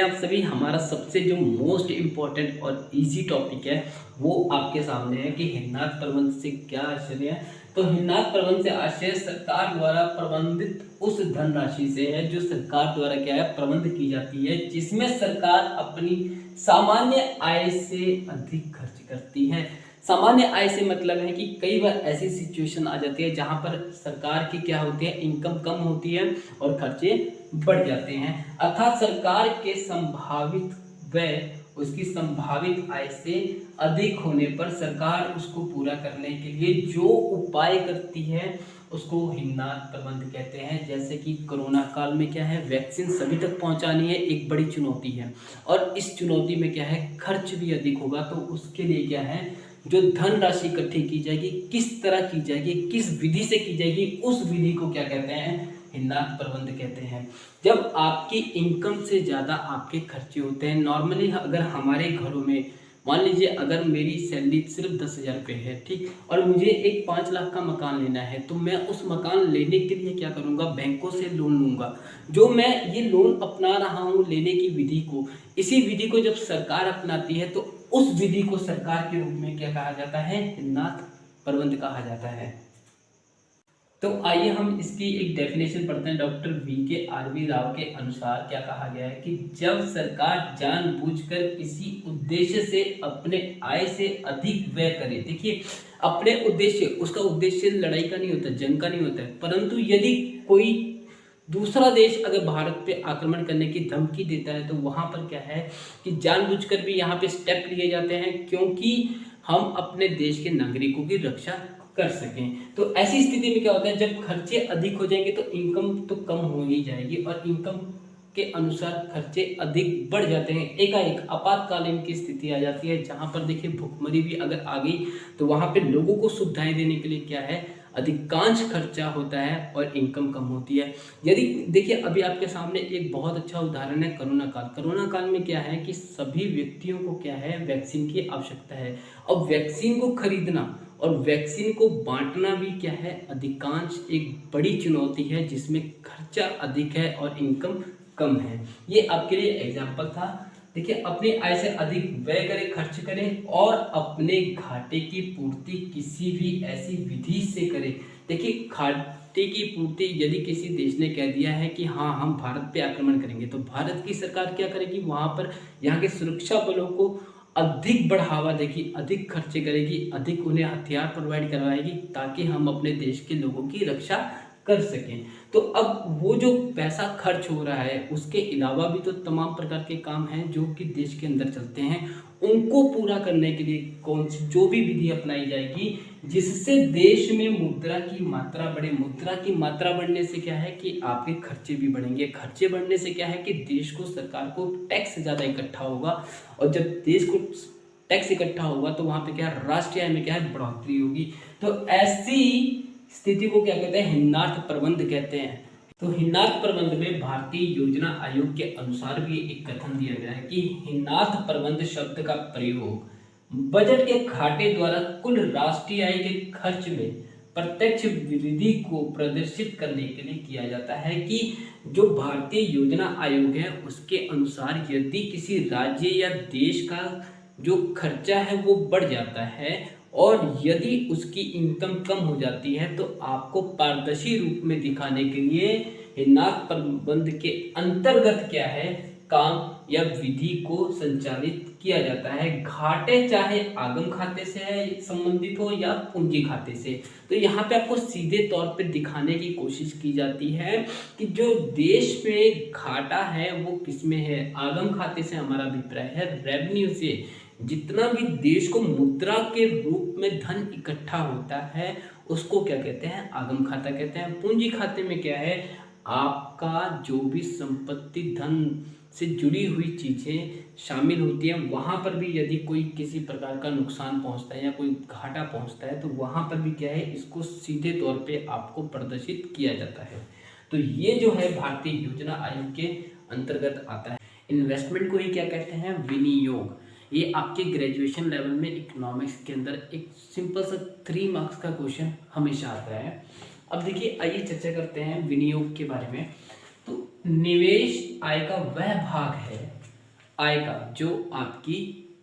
हैं आप सभी। हमारा सबसे जो मोस्ट इम्पोर्टेंट और इजी टॉपिक है वो आपके सामने है कि हिन्नात प्रबंध से क्या आशय है। तो हिन्नात प्रबंध से आशय सरकार द्वारा प्रबंधित उस धनराशि से है जो सरकार द्वारा क्या है प्रबंध की जाती है, जिसमें सरकार अपनी सामान्य आय से अधिक खर्च करती है। सामान्य आय से मतलब है कि कई बार ऐसी सिचुएशन आ जाती है जहां पर सरकार की क्या होती है, इनकम कम होती है और खर्चे बढ़ जाते हैं। अर्थात सरकार के संभावित व्यय उसकी संभावित आय से अधिक होने पर सरकार उसको पूरा करने के लिए जो उपाय करती है उसको हिन्नात प्रबंध कहते हैं। जैसे कि कोरोना काल में क्या है, वैक्सीन सभी तक पहुंचानी है, एक बड़ी चुनौती है और इस चुनौती में क्या है, खर्च भी अधिक होगा। तो उसके लिए क्या है, जो धनराशि इकट्ठी की जाएगी, किस तरह की जाएगी, किस विधि से की जाएगी, उस विधि को क्या कहते हैं, हिन्नात प्रबंध कहते हैं। जब आपकी इनकम से ज़्यादा आपके खर्चे होते हैं, नॉर्मली अगर हमारे घरों में मान लीजिए अगर मेरी सैलरी सिर्फ 10,000 रुपये है, ठीक, और मुझे एक 5 लाख का मकान लेना है, तो मैं उस मकान लेने के लिए क्या करूँगा, बैंकों से लोन लूँगा। जो मैं ये लोन अपना रहा हूँ लेने की विधि को, इसी विधि को जब सरकार अपनाती है तो उस विधि को सरकार के रूप में क्या कहा जाता है, हिन्नात प्रबंध कहा जाता है। तो आइए हम इसकी एक डेफिनेशन पढ़ते हैं। डॉक्टर VKRV राव के अनुसार क्या कहा गया है कि जब सरकार जानबूझकर किसी उद्देश्य से अपने आय से अधिक व्यय करे, देखिए अपने उद्देश्य, उसका उद्देश्य लड़ाई का नहीं होता, जंग का नहीं होता है, परंतु यदि कोई दूसरा देश अगर भारत पे आक्रमण करने की धमकी देता है तो वहां पर क्या है कि जानबूझकर भी यहाँ पे स्टेप लिए जाते हैं, क्योंकि हम अपने देश के नागरिकों की रक्षा कर सकें। तो ऐसी स्थिति में क्या होता है, जब खर्चे अधिक हो जाएंगे तो इनकम तो कम हो ही जाएगी और इनकम के अनुसार खर्चे अधिक बढ़ जाते हैं। एकाएक आपातकालीन की स्थिति आ जाती है जहां पर देखिए भुखमरी भी अगर आ गई तो वहां पे लोगों को सुविधाएं देने के लिए क्या है, अधिकांश खर्चा होता है और इनकम कम होती है। यदि देखिए अभी आपके सामने एक बहुत अच्छा उदाहरण है कोरोना काल। कोरोना काल में क्या है कि सभी व्यक्तियों को क्या है, वैक्सीन की आवश्यकता है। अब वैक्सीन को खरीदना और वैक्सीन को बांटना भी क्या है, अधिकांश एक बड़ी चुनौती है जिसमें खर्चा अधिक है और इनकम कम है। ये आपके लिए एग्जाम्पल था। देखिए अपनी आय से अधिक व्यय करें, खर्च करें और अपने घाटे की पूर्ति किसी भी ऐसी विधि से करें। देखिए घाटे की पूर्ति यदि किसी देश ने कह दिया है कि हाँ हम भारत पे आक्रमण करेंगे, तो भारत की सरकार क्या करेगी, वहां पर यहाँ के सुरक्षा बलों को अधिक बढ़ावा देगी, अधिक खर्चे करेगी, अधिक उन्हें हथियार प्रोवाइड करवाएगी ताकि हम अपने देश के लोगों की रक्षा कर सकें। तो अब वो जो पैसा खर्च हो रहा है उसके अलावा भी तो तमाम प्रकार के काम हैं जो कि देश के अंदर चलते हैं, उनको पूरा करने के लिए कौन सी जो भी विधि अपनाई जाएगी जिससे देश में मुद्रा की मात्रा बढ़े। मुद्रा की मात्रा बढ़ने से क्या है कि आपके खर्चे भी बढ़ेंगे, खर्चे बढ़ने से क्या है कि देश को, सरकार को टैक्स ज़्यादा इकट्ठा होगा और जब देश को टैक्स इकट्ठा होगा तो वहाँ पे क्या, राष्ट्रीय आय में क्या है, बढ़ोतरी होगी। तो ऐसी स्थिति को क्या कहते हैं, हिन्नात प्रबंध कहते हैं। तो हिन्नात प्रबंध में भारतीय योजना आयोग के अनुसार भी एक कथन दिया गया है कि हिन्नात प्रबंध शब्द का प्रयोग बजट के घाटे द्वारा कुल राष्ट्रीय आय के खर्च में प्रत्यक्ष वृद्धि को प्रदर्शित करने के लिए किया जाता है कि जो भारतीय योजना आयोग है उसके अनुसार यदि किसी राज्य या देश का जो खर्चा है वो बढ़ जाता है और यदि उसकी इनकम कम हो जाती है तो आपको पारदर्शी रूप में दिखाने के लिए हिन्नात प्रबंध के अंतर्गत क्या है, काम या विधि को संचालित किया जाता है। घाटे चाहे आगम खाते से है संबंधित हो या पूंजी खाते से। तो यहाँ पे आपको सीधे तौर पे दिखाने की कोशिश की जाती है कि जो देश में घाटा है वो किसमें है, आगम खाते से हमारा अभिप्राय है रेवेन्यू से। जितना भी देश को मुद्रा के रूप में धन इकट्ठा होता है उसको क्या कहते हैं, आगम खाता कहते हैं। पूंजी खाते में क्या है, आपका जो भी संपत्ति, धन से जुड़ी हुई चीजें शामिल होती हैं, वहां पर भी यदि कोई किसी प्रकार का नुकसान पहुंचता है या कोई घाटा पहुंचता है तो वहां पर भी क्या है, इसको सीधे तौर पे आपको प्रदर्शित किया जाता है। तो ये जो है भारतीय योजना आयोग के अंतर्गत आता है। इन्वेस्टमेंट को ही क्या कहते हैं, विनियोग। ये आपके ग्रेजुएशन लेवल में इकोनॉमिक्स के अंदर एक सिंपल सा 3 मार्क्स का क्वेश्चन हमेशा आता है। अब देखिए आइए चर्चा करते हैं विनियोग के बारे में। तो निवेश आय का वह भाग है आय का जो आपकी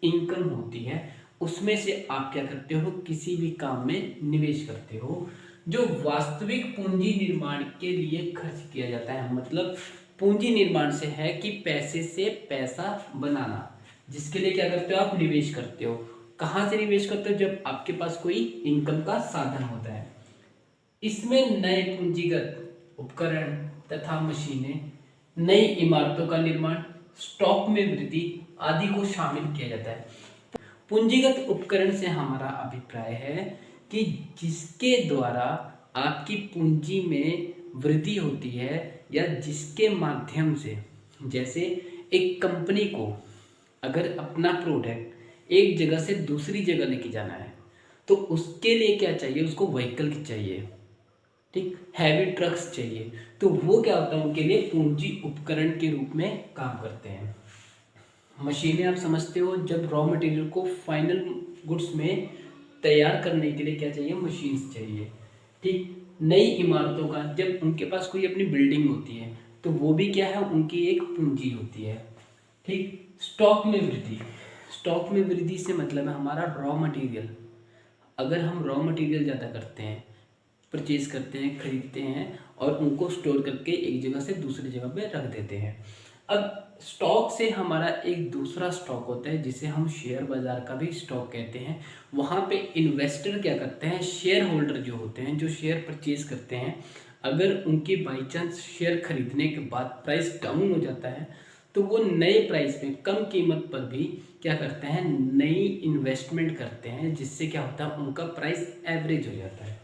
इनकम होती है उसमें से आप क्या करते हो, किसी भी काम में निवेश करते हो जो वास्तविक पूंजी निर्माण के लिए खर्च किया जाता है। मतलब पूंजी निर्माण से है कि पैसे से पैसा बनाना, जिसके लिए क्या करते हो, आप निवेश करते हो। कहाँ से निवेश करते हो, जब आपके पास कोई इनकम का साधन होता है। इसमें नए पूंजीगत उपकरण तथा मशीनें, नई इमारतों का निर्माण, स्टॉक में वृद्धि आदि को शामिल किया जाता है। पूंजीगत उपकरण से हमारा अभिप्राय है कि जिसके द्वारा आपकी पूंजी में वृद्धि होती है या जिसके माध्यम से, जैसे एक कंपनी को अगर अपना प्रोडक्ट एक जगह से दूसरी जगह लेके जाना है तो उसके लिए क्या चाहिए, उसको व्हीकल चाहिए, ठीक, हैवी ट्रक्स चाहिए। तो वो क्या होता है, उनके लिए पूंजी उपकरण के रूप में काम करते हैं। मशीनें आप समझते हो, जब रॉ मटेरियल को फाइनल गुड्स में तैयार करने के लिए क्या चाहिए, मशीन्स चाहिए, ठीक। नई इमारतों का, जब उनके पास कोई अपनी बिल्डिंग होती है तो वो भी क्या है, उनकी एक पूंजी होती है, ठीक। स्टॉक में वृद्धि, स्टॉक में वृद्धि से मतलब है हमारा रॉ मटेरियल। अगर हम रॉ मटेरियल ज़्यादा करते हैं, परचेज करते हैं, खरीदते हैं और उनको स्टोर करके एक जगह से दूसरी जगह पे रख देते हैं। अब स्टॉक से हमारा एक दूसरा स्टॉक होता है जिसे हम शेयर बाजार का भी स्टॉक कहते हैं। वहाँ पे इन्वेस्टर क्या करते हैं, शेयर होल्डर जो होते हैं, जो शेयर परचेज करते हैं, अगर उनके बाई चांस शेयर खरीदने के बाद प्राइस डाउन हो जाता है तो वो नए प्राइस में कम कीमत पर भी क्या करते हैं, नई इन्वेस्टमेंट करते हैं, जिससे क्या होता है, उनका प्राइस एवरेज हो जाता है,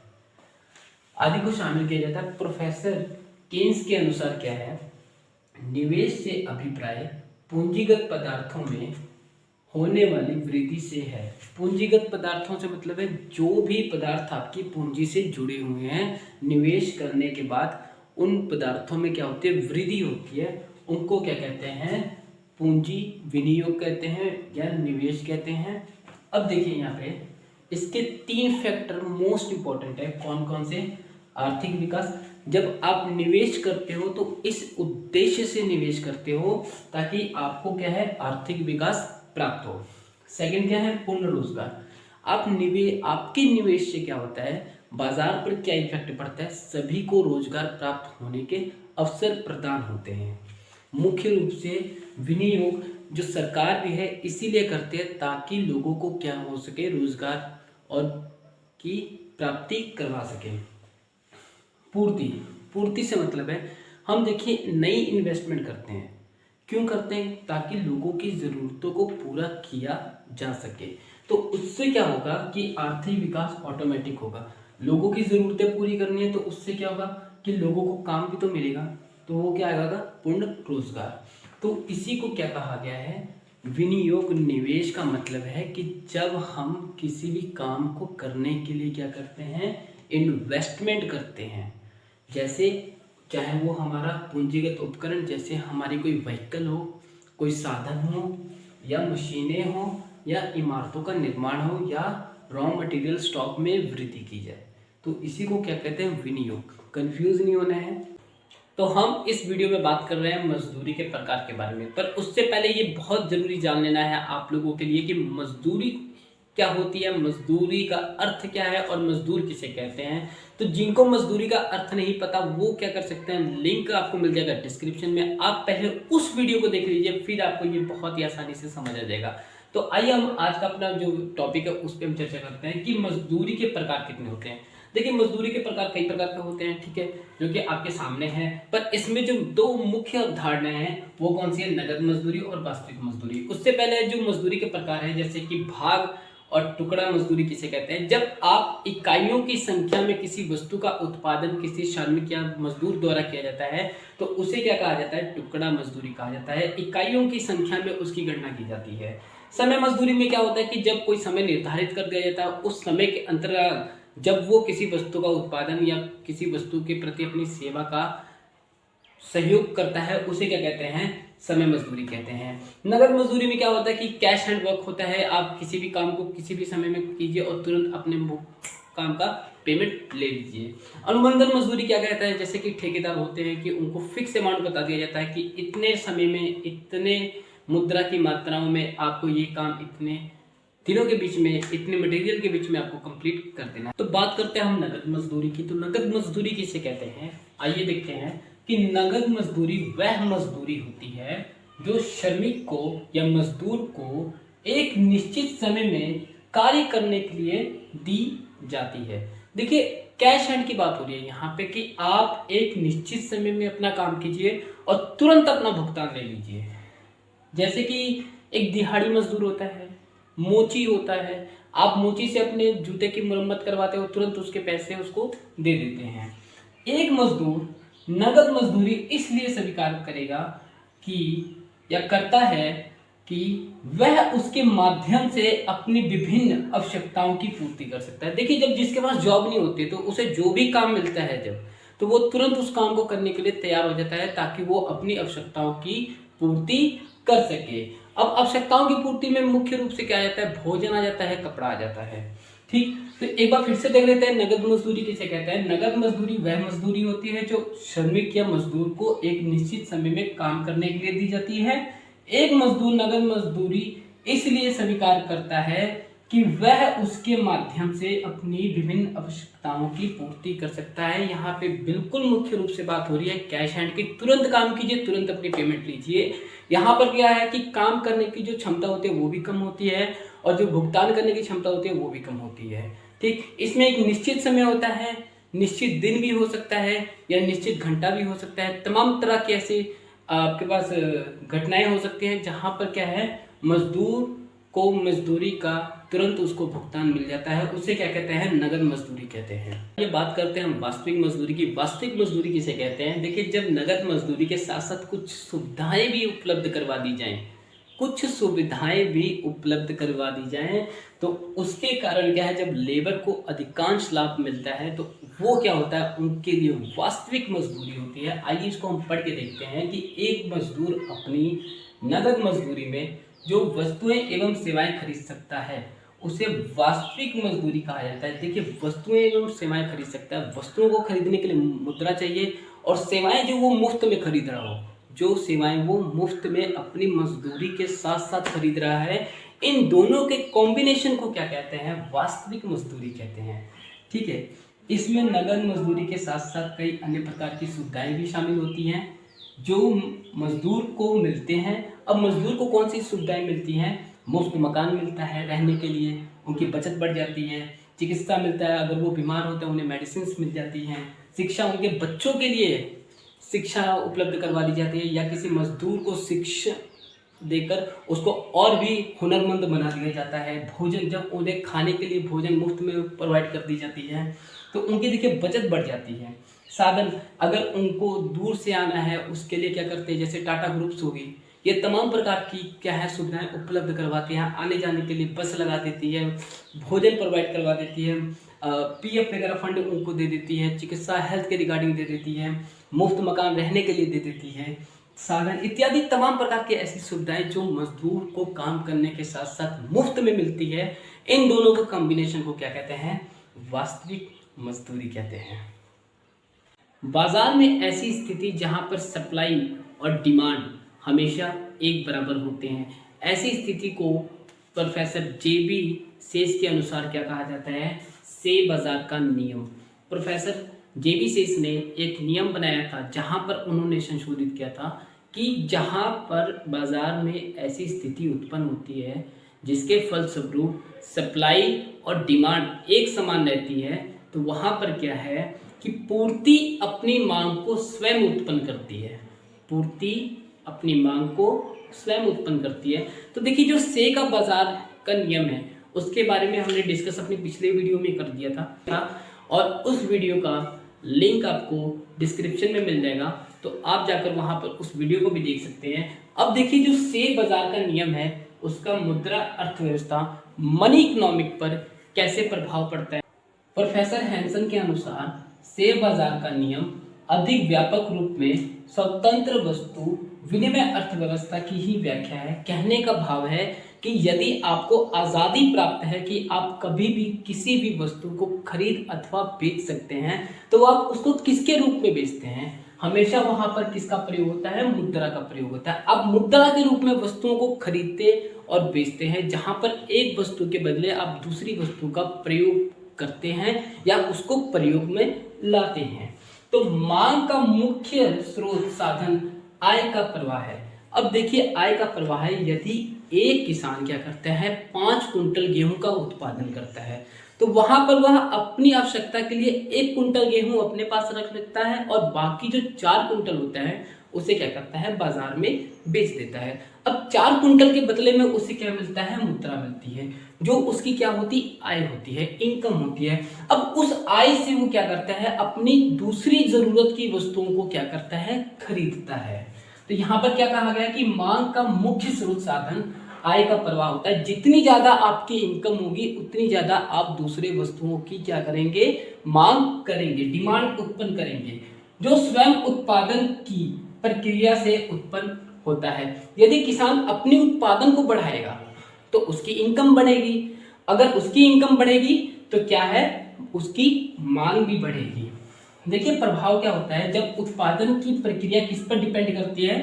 आदि को शामिल किया जाता है। प्रोफेसर केन्स के अनुसार क्या है, निवेश से अभिप्राय पूंजीगत पदार्थों में होने वाली वृद्धि से है। पूंजीगत पदार्थों से मतलब है जो भी पदार्थ आपकी पूंजी से जुड़े हुए हैं, निवेश करने के बाद उन पदार्थों में क्या होती है, वृद्धि होती है, उनको क्या कहते हैं, पूंजी विनियोग कहते हैं या निवेश कहते हैं। अब देखिए यहाँ पे इसके 3 फैक्टर मोस्ट इंपॉर्टेंट है। कौन कौन से, आर्थिक विकास, जब आप निवेश करते हो तो इस उद्देश्य से निवेश करते हो ताकि आपको क्या है, आर्थिक विकास प्राप्त हो। सेकंड क्या है, पूर्ण रोजगार, आपके निवेश से क्या होता है, बाजार पर क्या इफेक्ट पड़ता है, सभी को रोजगार प्राप्त होने के अवसर प्रदान होते हैं। मुख्य रूप से विनियोग जो सरकार भी है इसीलिए करते हैं ताकि लोगों को क्या हो सके, रोजगार और की प्राप्ति करवा सके। पूर्ति, पूर्ति से मतलब है हम देखिए नई इन्वेस्टमेंट करते हैं, क्यों करते हैं, ताकि लोगों की ज़रूरतों को पूरा किया जा सके। तो उससे क्या होगा कि आर्थिक विकास ऑटोमेटिक होगा। लोगों की ज़रूरतें पूरी करनी है तो उससे क्या होगा कि लोगों को काम भी तो मिलेगा, तो वो क्या आएगा, पूर्ण रोजगार। तो इसी को क्या कहा गया है, विनियोग। निवेश का मतलब है कि जब हम किसी भी काम को करने के लिए क्या करते हैं, इन्वेस्टमेंट करते हैं, जैसे चाहे वो हमारा पूंजीगत उपकरण, जैसे हमारी कोई व्हीकल हो, कोई साधन हो, या मशीनें हो, या इमारतों का निर्माण हो, या रॉ मटेरियल स्टॉक में वृद्धि की जाए, तो इसी को क्या कहते हैं, विनियोग। कंफ्यूज नहीं होना है। तो हम इस वीडियो में बात कर रहे हैं मजदूरी के प्रकार के बारे में, पर उससे पहले ये बहुत ज़रूरी जान लेना है आप लोगों के लिए कि मजदूरी क्या होती है, मजदूरी का अर्थ क्या है और मजदूर किसे कहते हैं। तो जिनको मजदूरी का अर्थ नहीं पता वो क्या कर सकते हैं, लिंक आपको मिल जाएगा डिस्क्रिप्शन में, आप पहले उस वीडियो को देख लीजिए, फिर आपको ये बहुत ही आसानी से समझ आ जाएगा। तो आइए हम आज का अपना जो टॉपिक है उस पर हम चर्चा करते हैं कि मजदूरी के प्रकार कितने होते हैं। देखिए मजदूरी के प्रकार कई प्रकार के होते हैं, ठीक है, जो कि आपके सामने हैं, पर इसमें जो 2 मुख्य अवधारणाएं हैं वो कौन सी है, नगद मजदूरी और वास्तविक मजदूरी। उससे पहले जो मजदूरी के प्रकार है, जैसे कि भाग और टुकड़ा मजदूरी किसे कहते हैं, जब आप इकाइयों की संख्या में किसी वस्तु का उत्पादन किसी श्रमिक या मजदूर द्वारा किया जाता है तो उसे क्या कहा जाता है, टुकड़ा मजदूरी कहा जाता है। इकाइयों की संख्या में उसकी गणना की जाती है। समय मजदूरी में क्या होता है कि जब कोई समय निर्धारित कर दिया जाता है, उस समय के अंतर्गत जब वो किसी वस्तु का उत्पादन या किसी वस्तु के प्रति अपनी सेवा का सहयोग करता है, उसे क्या कहते हैं, समय मजदूरी कहते हैं। नगद मजदूरी में क्या होता है कि कैश हैंड वर्क होता है, आप किसी भी काम को किसी भी समय में कीजिए और तुरंत अपने काम का पेमेंट ले लीजिए। अनुबंधन मजदूरी क्या कहता है, जैसे कि ठेकेदार होते हैं कि उनको फिक्स अमाउंट बता दिया जाता है कि इतने समय में इतने मुद्रा की मात्राओं में आपको ये काम इतने दिनों के बीच में, इतने मटेरियल के बीच में आपको कंप्लीट कर देना है। तो बात करते हैं हम नगद मजदूरी की। तो नगद मजदूरी किसे कहते हैं, आइए देखते हैं कि नगद मजदूरी वह मजदूरी होती है जो श्रमिक को या मजदूर को एक निश्चित समय में कार्य करने के लिए दी जाती है। देखिए, कैश हैंड की बात हो रही है यहाँ पे कि आप एक निश्चित समय में अपना काम कीजिए और तुरंत अपना भुगतान ले लीजिए। जैसे कि एक दिहाड़ी मजदूर होता है, मोची होता है, आप मोची से अपने जूते की मरम्मत करवाते हो, तुरंत उसके पैसे उसको दे देते हैं। एक मजदूर नगद मजदूरी इसलिए स्वीकार करेगा कि या करता है कि वह उसके माध्यम से अपनी विभिन्न आवश्यकताओं की पूर्ति कर सकता है। देखिए, जब जिसके पास जॉब नहीं होती तो उसे जो भी काम मिलता है तो वो तुरंत उस काम को करने के लिए तैयार हो जाता है ताकि वो अपनी आवश्यकताओं की पूर्ति कर सके। अब आवश्यकताओं की पूर्ति में मुख्य रूप से क्या आ जाता है, भोजन आ जाता है, कपड़ा आ जाता है। ठीक, तो एक बार फिर से देख लेते हैं नगद मजदूरी किसे कहते हैं। नगद मजदूरी वह मजदूरी होती है जो श्रमिक या मजदूर को एक निश्चित समय में काम करने के लिए दी जाती है। एक मजदूर नगद मजदूरी इसलिए स्वीकार करता है कि वह उसके माध्यम से अपनी विभिन्न आवश्यकताओं की पूर्ति कर सकता है। यहाँ पे बिल्कुल मुख्य रूप से बात हो रही है कैश हैंड की। तुरंत काम कीजिए, तुरंत अपनी पेमेंट लीजिए। यहाँ पर क्या है कि काम करने की जो क्षमता होती है वो भी कम होती है और जो भुगतान करने की क्षमता होती है वो भी कम होती है। ठीक, इसमें एक निश्चित समय होता है, निश्चित दिन भी हो सकता है या निश्चित घंटा भी हो सकता है। तमाम तरह की ऐसी आपके पास घटनाएं हो सकती हैं जहां पर क्या है, मजदूर को मजदूरी का तुरंत उसको भुगतान मिल जाता है। उसे क्या कहते हैं, नगद मजदूरी कहते हैं। ये बात करते हैं हम वास्तविक मजदूरी की। वास्तविक मजदूरी किसे कहते हैं। देखिए, जब नगद मजदूरी के साथ साथ कुछ सुविधाएं भी उपलब्ध करवा दी जाएं, तो उसके कारण क्या है, जब लेबर को अधिकांश लाभ मिलता है तो वो क्या होता है, उनके लिए वास्तविक मजदूरी होती है। आइए इसको हम पढ़ के देखते हैं कि एक मजदूर अपनी नगद मजदूरी में जो वस्तुएं एवं सेवाएं खरीद सकता है उसे वास्तविक मजदूरी कहा जाता है। देखिए, वस्तुएं एवं सेवाएं खरीद सकता है, वस्तुओं को खरीदने के लिए मुद्रा चाहिए और सेवाएं जो वो मुफ्त में खरीद रहा हो, जो सेवाएं वो मुफ्त में अपनी मजदूरी के साथ साथ खरीद रहा है, इन दोनों के कॉम्बिनेशन को क्या कहते हैं, वास्तविक मजदूरी कहते हैं। ठीक है, इसमें नगद मजदूरी के साथ साथ कई अन्य प्रकार की सुविधाएं भी शामिल होती हैं जो मजदूर को मिलते हैं। अब मजदूर को कौन सी सुविधाएं मिलती हैं, मुफ्त मकान मिलता है रहने के लिए, उनकी बचत बढ़ जाती है, चिकित्सा मिलता है, अगर वो बीमार होते हैं उन्हें मेडिसिन मिल जाती हैं, शिक्षा उनके बच्चों के लिए शिक्षा उपलब्ध करवा दी जाती है या किसी मजदूर को शिक्षा देकर उसको और भी हुनरमंद बना दिया जाता है। भोजन, जब उन्हें खाने के लिए भोजन मुफ्त में प्रोवाइड कर दी जाती है तो उनकी देखिए बचत बढ़ जाती है। साधन, अगर उनको दूर से आना है उसके लिए क्या करते हैं, जैसे टाटा ग्रुप्स होगी, ये तमाम प्रकार की क्या है सुविधाएं उपलब्ध करवाती हैं। आने जाने के लिए बस लगा देती है, भोजन प्रोवाइड करवा देती है, पीएफ वगैरह फंड उनको दे देती है, चिकित्सा हेल्थ के रिगार्डिंग दे देती है, मुफ्त मकान रहने के लिए दे देती है, साधन इत्यादि तमाम प्रकार की ऐसी सुविधाएं जो मजदूर को काम करने के साथ साथ मुफ्त में मिलती है। इन दोनों के कॉम्बिनेशन को क्या कहते हैं, वास्तविक मजदूरी कहते हैं। बाजार में ऐसी स्थिति जहां पर सप्लाई और डिमांड हमेशा एक बराबर होते हैं, ऐसी स्थिति को प्रोफेसर जेबी सेस के अनुसार क्या कहा जाता है, से बाजार का नियम। प्रोफेसर जेबी सेस ने एक नियम बनाया था जहां पर उन्होंने संशोधित किया था कि जहां पर बाजार में ऐसी स्थिति उत्पन्न होती है जिसके फलस्वरूप सप्लाई और डिमांड एक समान रहती है, तो वहां पर क्या है कि पूर्ति अपनी मांग को स्वयं उत्पन्न करती है, पूर्ति अपनी मांग को स्वयं उत्पन्न करती है। तो देखिए, जो से का बाजार का नियम है उसके बारे में हमने डिस्कस अपने पिछले वीडियो में कर दिया था और उस वीडियो का लिंक आपको डिस्क्रिप्शन में मिल जाएगा, तो आप जाकर वहां पर उस वीडियो को भी देख सकते हैं। अब देखिए, जो से बाजार का नियम है उसका मुद्रा अर्थव्यवस्था मनी इकोनॉमिक पर कैसे प्रभाव पड़ता है। प्रोफेसर हैंसन के अनुसार से बाजार का नियम अधिक व्यापक रूप में स्वतंत्र वस्तु विनिमय अर्थव्यवस्था की ही व्याख्या है। कहने का भाव है कि यदि आपको आज़ादी प्राप्त है कि आप कभी भी किसी भी वस्तु को खरीद अथवा बेच सकते हैं, तो आप उसको किसके रूप में बेचते हैं, हमेशा वहां पर किसका प्रयोग होता है? मुद्रा का प्रयोग होता है। अब मुद्रा के रूप में वस्तुओं को खरीदते और बेचते हैं, जहां पर एक वस्तु के बदले आप दूसरी वस्तु का प्रयोग करते हैं या उसको प्रयोग में लाते हैं। तो मांग का मुख्य स्रोत साधन आय का प्रवाह है। अब देखिए आय का प्रवाह है, यदि एक किसान क्या करता है 5 कुंटल गेहूं का उत्पादन करता है तो वहां पर वह अपनी आवश्यकता के लिए 1 कुंटल गेहूं अपने पास रख लेता है और बाकी जो 4 कुंटल होता है उसे क्या करता है? बाजार में बेच देता है। अब 4 कुंटल के बदले में उसे क्या मिलता है? मुद्रा मिलती है, जो उसकी क्या होती? आय होती है, इनकम होती है। अब उस आय से वो क्या करता है? अपनी दूसरी जरूरत की वस्तुओं को क्या करता है? खरीदता है। तो यहाँ पर क्या कहा गया कि मांग का मुख्य स्रोत साधन आय का प्रवाह होता है। जितनी ज्यादा आपकी इनकम होगी उतनी ज्यादा आप दूसरे वस्तुओं की क्या करेंगे? मांग करेंगे, डिमांड उत्पन्न करेंगे, जो स्वयं उत्पादन की प्रक्रिया से उत्पन्न होता है। यदि किसान अपनी उत्पादन को बढ़ाएगा तो उसकी इनकम बढ़ेगी, अगर उसकी इनकम बढ़ेगी तो क्या है? उसकी मांग भी बढ़ेगी। देखिए प्रभाव क्या होता है जब उत्पादन की प्रक्रिया किस पर डिपेंड करती है?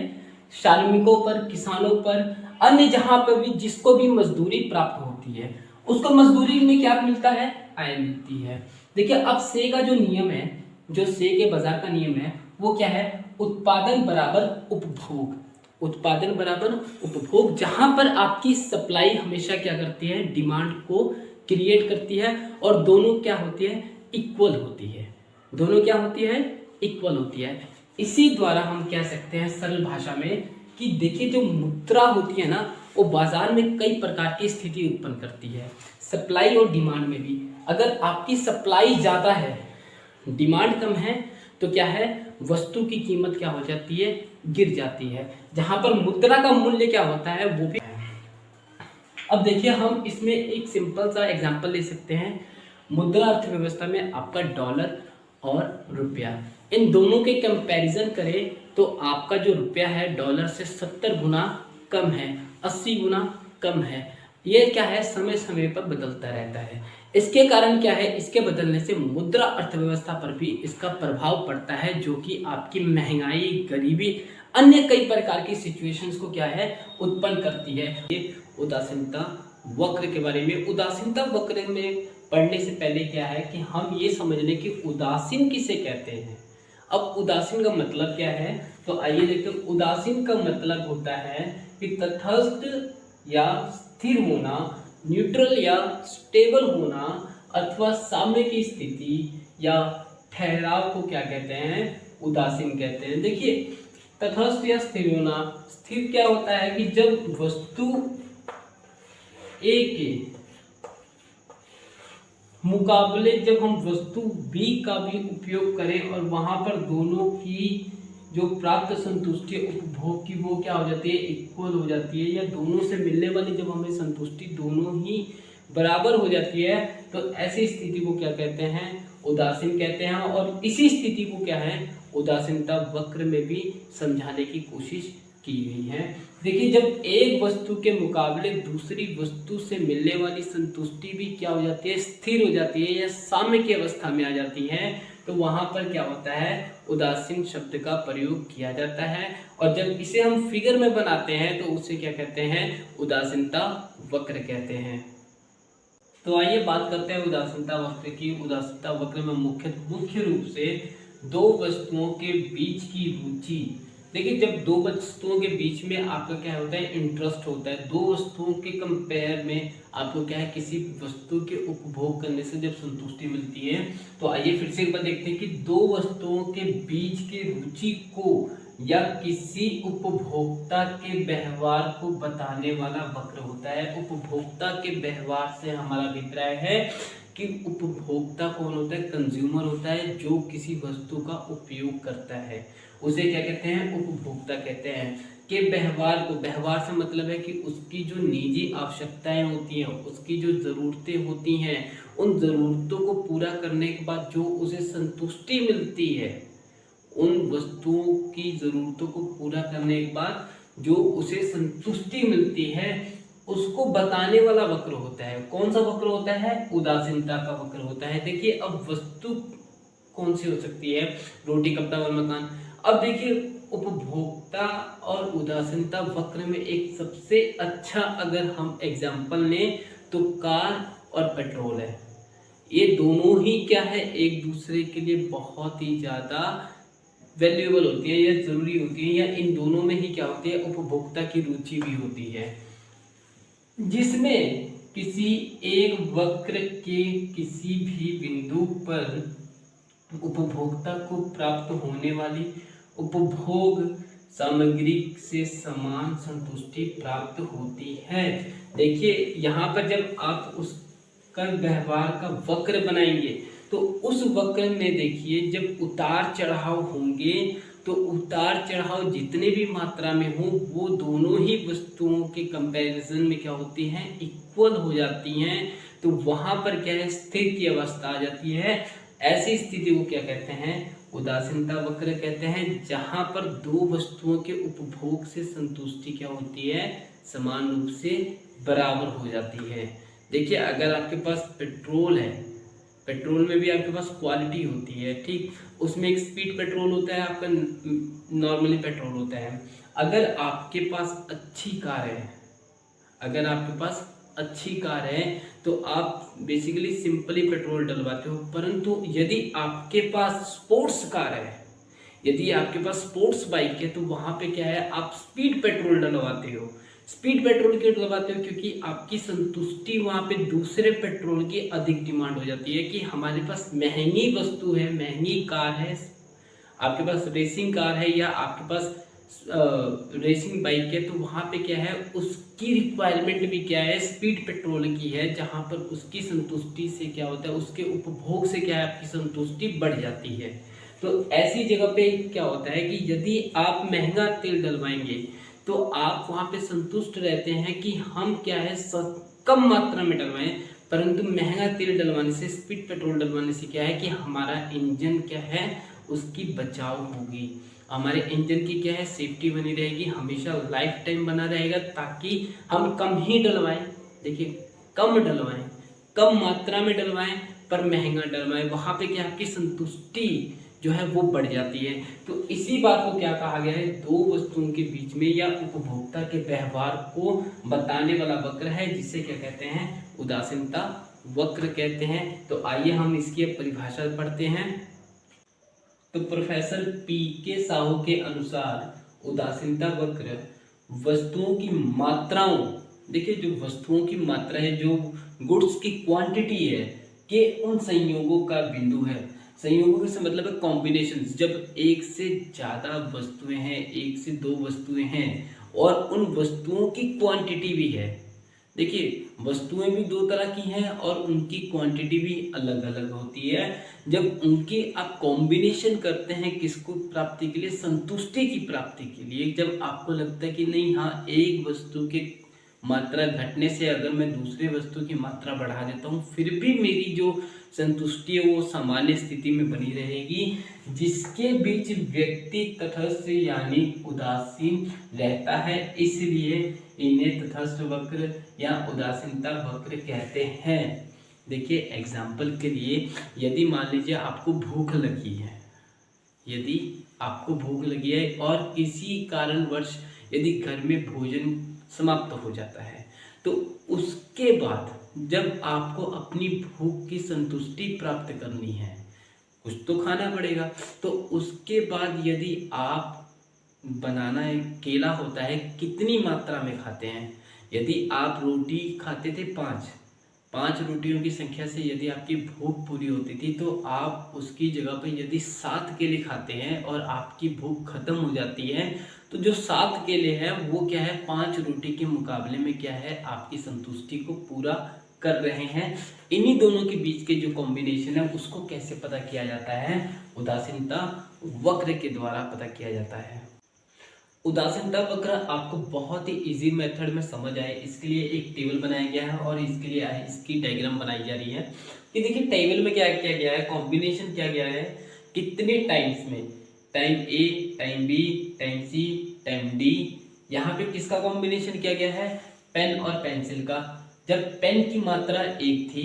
श्रमिकों पर, किसानों पर, अन्य जहां पर भी जिसको भी मजदूरी प्राप्त होती है उसको मजदूरी में क्या मिलता है? आय मिलती है। देखिए अब से का जो नियम है, जो से के बाजार का नियम है वो क्या है? उत्पादन बराबर उपभोग। उत्पादन बराबर उपभोग, जहां पर आपकी सप्लाई हमेशा क्या करती है? डिमांड को क्रिएट करती है और दोनों क्या होती है? इक्वल होती है। दोनों क्या होती है? इक्वल होती है। इसी द्वारा हम कह सकते हैं सरल भाषा में कि देखिए जो मुद्रा होती है ना वो बाजार में कई प्रकार की स्थिति उत्पन्न करती है, सप्लाई और डिमांड में भी। अगर आपकी सप्लाई ज्यादा है, डिमांड कम है तो क्या है? वस्तु की कीमत क्या हो जाती है? गिर जाती है। जहां पर मुद्रा का मूल्य क्या होता है वो भी। अब देखिए हम इसमें एक सिंपल सा एग्जांपल ले सकते हैं। मुद्रा अर्थव्यवस्था में आपका डॉलर और रुपया, इन दोनों के कंपैरिजन करें तो आपका जो रुपया है डॉलर से 70 गुना कम है, 80 गुना कम है। ये क्या है? समय समय पर बदलता रहता है। इसके कारण क्या है? इसके बदलने से मुद्रा अर्थव्यवस्था पर भी इसका प्रभाव पड़ता है, जो कि आपकी महंगाई, गरीबी, अन्य कई प्रकार की सिचुएशंस को क्या है? उत्पन्न करती है। ये उदासीनता वक्र के बारे में, उदासीनता वक्र में पढ़ने से पहले क्या है कि हम ये समझ लें कि उदासीन किसे कहते हैं। अब उदासीन का मतलब क्या है? तो आइए देखते हैं। उदासीन का मतलब होता है कि तटस्थ या स्थिर होना, न्यूट्रल या स्टेबल होना, अथवा साम्य की स्थिति या ठहराव को क्या कहते हैं? उदासीन कहते हैं। देखिए तटस्थ या स्थिर होना, स्थिर क्या होता है कि जब वस्तु ए के मुकाबले जब हम वस्तु बी का भी उपयोग करें और वहां पर दोनों की जो प्राप्त संतुष्टि उपभोग की वो क्या हो जाती है? इक्वल हो जाती है, या दोनों से मिलने वाली जब हमें संतुष्टि दोनों ही बराबर हो जाती है तो ऐसी स्थिति को क्या कहते हैं? उदासीन कहते हैं। और इसी स्थिति को क्या है? उदासीनता वक्र में भी समझाने की कोशिश की गई है। देखिए जब एक वस्तु के मुकाबले दूसरी वस्तु से मिलने वाली संतुष्टि भी क्या हो जाती है? स्थिर हो जाती है या साम्य की अवस्था में आ जाती है, तो वहां पर क्या होता है? उदासीन शब्द का प्रयोग किया जाता है। और जब इसे हम फिगर में बनाते हैं तो उसे क्या कहते हैं? उदासीनता वक्र कहते हैं। तो आइए बात करते हैं उदासीनता वक्र की। उदासीनता वक्र में मुख्य रूप से दो वस्तुओं के बीच की रुचि। देखिए जब दो वस्तुओं के बीच में आपका क्या होता है? इंटरेस्ट होता है। दो वस्तुओं के कंपेयर में आपको क्या है? किसी वस्तु के उपभोग करने से जब संतुष्टि मिलती है। तो आइए फिर से एक बार देखते हैं कि दो वस्तुओं के बीच की रुचि को या किसी उपभोक्ता के व्यवहार को बताने वाला वक्र होता है। उपभोक्ता के व्यवहार से हमारा अभिप्राय है कि उपभोक्ता कौन होता है? कंज्यूमर होता है, जो किसी वस्तु का उपयोग करता है, उसे क्या कहते हैं? उपभोक्ता कहते हैं। के व्यवहार को, व्यवहार से मतलब है कि उसकी जो निजी आवश्यकताएं होती हैं, उसकी जो ज़रूरतें होती हैं, उन ज़रूरतों को पूरा करने के बाद जो उसे संतुष्टि मिलती है, उन वस्तुओं की ज़रूरतों को पूरा करने के बाद जो उसे संतुष्टि मिलती है उसको बताने वाला वक्र होता है। कौन सा वक्र होता है? उदासीनता का वक्र होता है। देखिए अब वस्तु कौन सी हो सकती है? रोटी, कपड़ा और मकान। अब देखिए, उपभोक्ता और उदासीनता वक्र में एक सबसे अच्छा अगर हम एग्जाम्पल लें तो कार और पेट्रोल है। ये दोनों ही क्या है, एक दूसरे के लिए बहुत ही ज़्यादा वैल्यूएबल होती है या ज़रूरी होती है, या इन दोनों में ही क्या होती है, उपभोक्ता की रुचि भी होती है, जिसमें किसी एक वक्र के किसी भी बिंदु पर उपभोक्ता को प्राप्त होने वाली उपभोग सामग्री से समान संतुष्टि प्राप्त होती है। देखिए यहाँ पर जब आप उसका व्यवहार का वक्र बनाएंगे तो उस वक्र में देखिए जब उतार चढ़ाव होंगे तो उतार चढ़ाव जितने भी मात्रा में हो वो दोनों ही वस्तुओं के कंपैरिजन में क्या होती हैं, इक्वल हो जाती हैं। तो वहां पर क्या है, स्थिर की अवस्था आ जाती है। ऐसी स्थिति को क्या कहते हैं, उदासीनता वक्र कहते हैं, जहां पर दो वस्तुओं के उपभोग से संतुष्टि क्या होती है, समान रूप से बराबर हो जाती है। देखिए अगर आपके पास पेट्रोल है, पेट्रोल में भी आपके पास क्वालिटी होती है, ठीक, उसमें एक स्पीड पेट्रोल होता है, आपका नॉर्मली पेट्रोल होता है। अगर आपके पास अच्छी कार है, अगर आपके पास अच्छी कार है तो आप बेसिकली सिंपली पेट्रोल डलवाते हो, परंतु यदि आपके पास स्पोर्ट्स कार है, यदि आपके पास स्पोर्ट्स बाइक है तो वहां पे क्या है, आप स्पीड पेट्रोल डलवाते हो। स्पीड पेट्रोल क्यों डलवाते हो, क्योंकि आपकी संतुष्टि वहां पे दूसरे पेट्रोल की अधिक डिमांड हो जाती है कि हमारे पास महंगी वस्तु है, महंगी कार है, आपके पास रेसिंग कार है या आपके पास रेसिंग बाइक है, तो वहाँ पे क्या है, उसकी रिक्वायरमेंट भी क्या है, स्पीड पेट्रोल की है, जहाँ पर उसकी संतुष्टि से क्या होता है, उसके उपभोग से क्या है, आपकी संतुष्टि बढ़ जाती है। तो ऐसी जगह पे क्या होता है कि यदि आप महंगा तेल डलवाएंगे तो आप वहाँ पे संतुष्ट रहते हैं कि हम क्या है, कम मात्रा में डलवाएं, परंतु महंगा तेल डलवाने से, स्पीड पेट्रोल डलवाने से क्या है कि हमारा इंजन क्या है, उसकी बचाव होगी, हमारे इंजन की क्या है, सेफ्टी बनी रहेगी, हमेशा लाइफ टाइम बना रहेगा, ताकि हम कम ही डलवाएं। देखिए कम डलवाएं, कम मात्रा में डलवाएं पर महंगा डलवाएं, वहां पे क्या आपकी संतुष्टि जो है वो बढ़ जाती है। तो इसी बात को क्या कहा गया है, दो वस्तुओं के बीच में या उपभोक्ता के व्यवहार को बताने वाला वक्र है, जिसे क्या कहते हैं, उदासीनता वक्र कहते हैं। तो आइए हम इसकी परिभाषा पढ़ते हैं। तो प्रोफेसर पी के साहू के अनुसार उदासीनता वक्र वस्तुओं की मात्राओं, देखिए जो वस्तुओं की मात्रा है, जो गुड्स की क्वांटिटी है, के उन संयोगों का बिंदु है। संयोगों से मतलब है कॉम्बिनेशन, जब एक से ज़्यादा वस्तुएं हैं, एक से दो वस्तुएं हैं और उन वस्तुओं की क्वांटिटी भी है। देखिए वस्तुएं भी दो तरह की हैं और उनकी क्वांटिटी भी अलग अलग होती है। जब उनकी आप कॉम्बिनेशन करते हैं किसको प्राप्ति के लिए, संतुष्टि की प्राप्ति के लिए, जब आपको लगता है कि नहीं हाँ, एक वस्तु के मात्रा घटने से अगर मैं दूसरे वस्तु की मात्रा बढ़ा देता हूँ फिर भी मेरी जो संतुष्टि है वो सामान्य स्थिति में बनी रहेगी, जिसके बीच व्यक्ति तटस्थ यानी उदासीन रहता है, इसलिए इन्हें तटस्थ वक्र या उदासीनता वक्र कहते हैं। देखिए एग्जाम्पल के लिए, यदि मान लीजिए आपको भूख लगी है, यदि आपको भूख लगी है और किसी कारणवश यदि घर में भोजन समाप्त हो जाता है, तो उसके बाद जब आपको अपनी भूख की संतुष्टि प्राप्त करनी है, कुछ तो खाना पड़ेगा, तो उसके बाद यदि आप बनाना है, केला होता है, कितनी मात्रा में खाते हैं। यदि आप रोटी खाते थे 5 रोटियों की संख्या से यदि आपकी भूख पूरी होती थी, तो आप उसकी जगह पर यदि 7 केले खाते हैं और आपकी भूख खत्म हो जाती है, तो जो 7 केले हैं वो क्या है, 5 रोटी के मुकाबले में क्या है, आपकी संतुष्टि को पूरा कर रहे हैं। इन्हीं दोनों के बीच के जो कॉम्बिनेशन है उसको कैसे पता किया जाता है, उदासीनता वक्र के द्वारा पता किया जाता है। उदासीनता वक्र आपको बहुत ही इजी मेथड में समझ आए इसके लिए एक टेबल बनाया गया है और इसके लिए इसकी डायग्राम बनाई जा रही है कि देखिए टेबल में क्या किया गया है, कॉम्बिनेशन किया गया है कितने टाइम्स में, टाइम ए, टाइम बी, टाइम सी, टाइम डी। यहाँ पे किसका कॉम्बिनेशन किया गया है, पेन और पेंसिल का। जब पेन की मात्रा 1 थी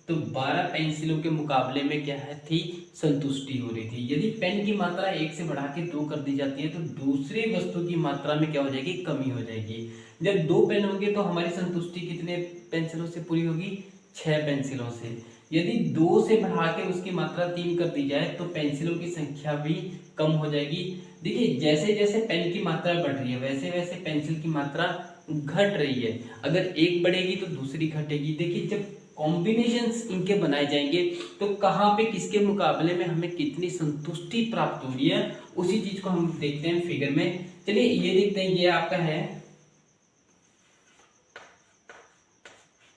तो 12 पेंसिलों के मुकाबले में क्या है थी, संतुष्टि हो रही थी। यदि पेन की मात्रा 1 से बढ़ा के 2 कर दी जाती है तो दूसरी वस्तु की मात्रा में क्या हो जाएगी, कमी हो जाएगी। जब 2 पेन होंगे तो हमारी संतुष्टि कितने पेंसिलों से पूरी होगी, 6 पेंसिलों से। यदि 2 से बढ़ा के उसकी मात्रा 3 कर दी जाए तो पेंसिलों की संख्या भी कम हो जाएगी। देखिए जैसे जैसे पेन की मात्रा बढ़ रही है वैसे वैसे पेंसिल की मात्रा घट रही है। अगर एक बढ़ेगी तो दूसरी घटेगी। देखिए जब कॉम्बिनेशंस इनके बनाए जाएंगे तो कहाँ पे किसके मुकाबले में हमें कितनी संतुष्टि प्राप्त हो रही है, उसी चीज को हम देखते हैं फिगर में। चलिए ये देखते हैं, ये आपका है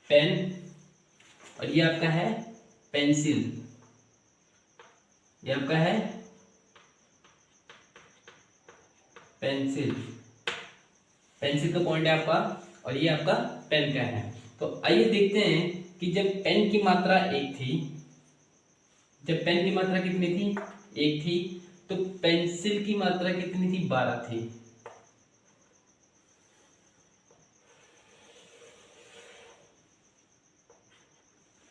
पेन और ये आपका है पेंसिल, ये आपका है पेंसिल, पेंसिल का पॉइंट है आपका और ये आपका पेन का है। तो आइए देखते हैं कि जब पेन की मात्रा 1 थी, जब पेन की मात्रा कितनी थी, 1 थी, तो पेंसिल की मात्रा कितनी थी, 12 थी।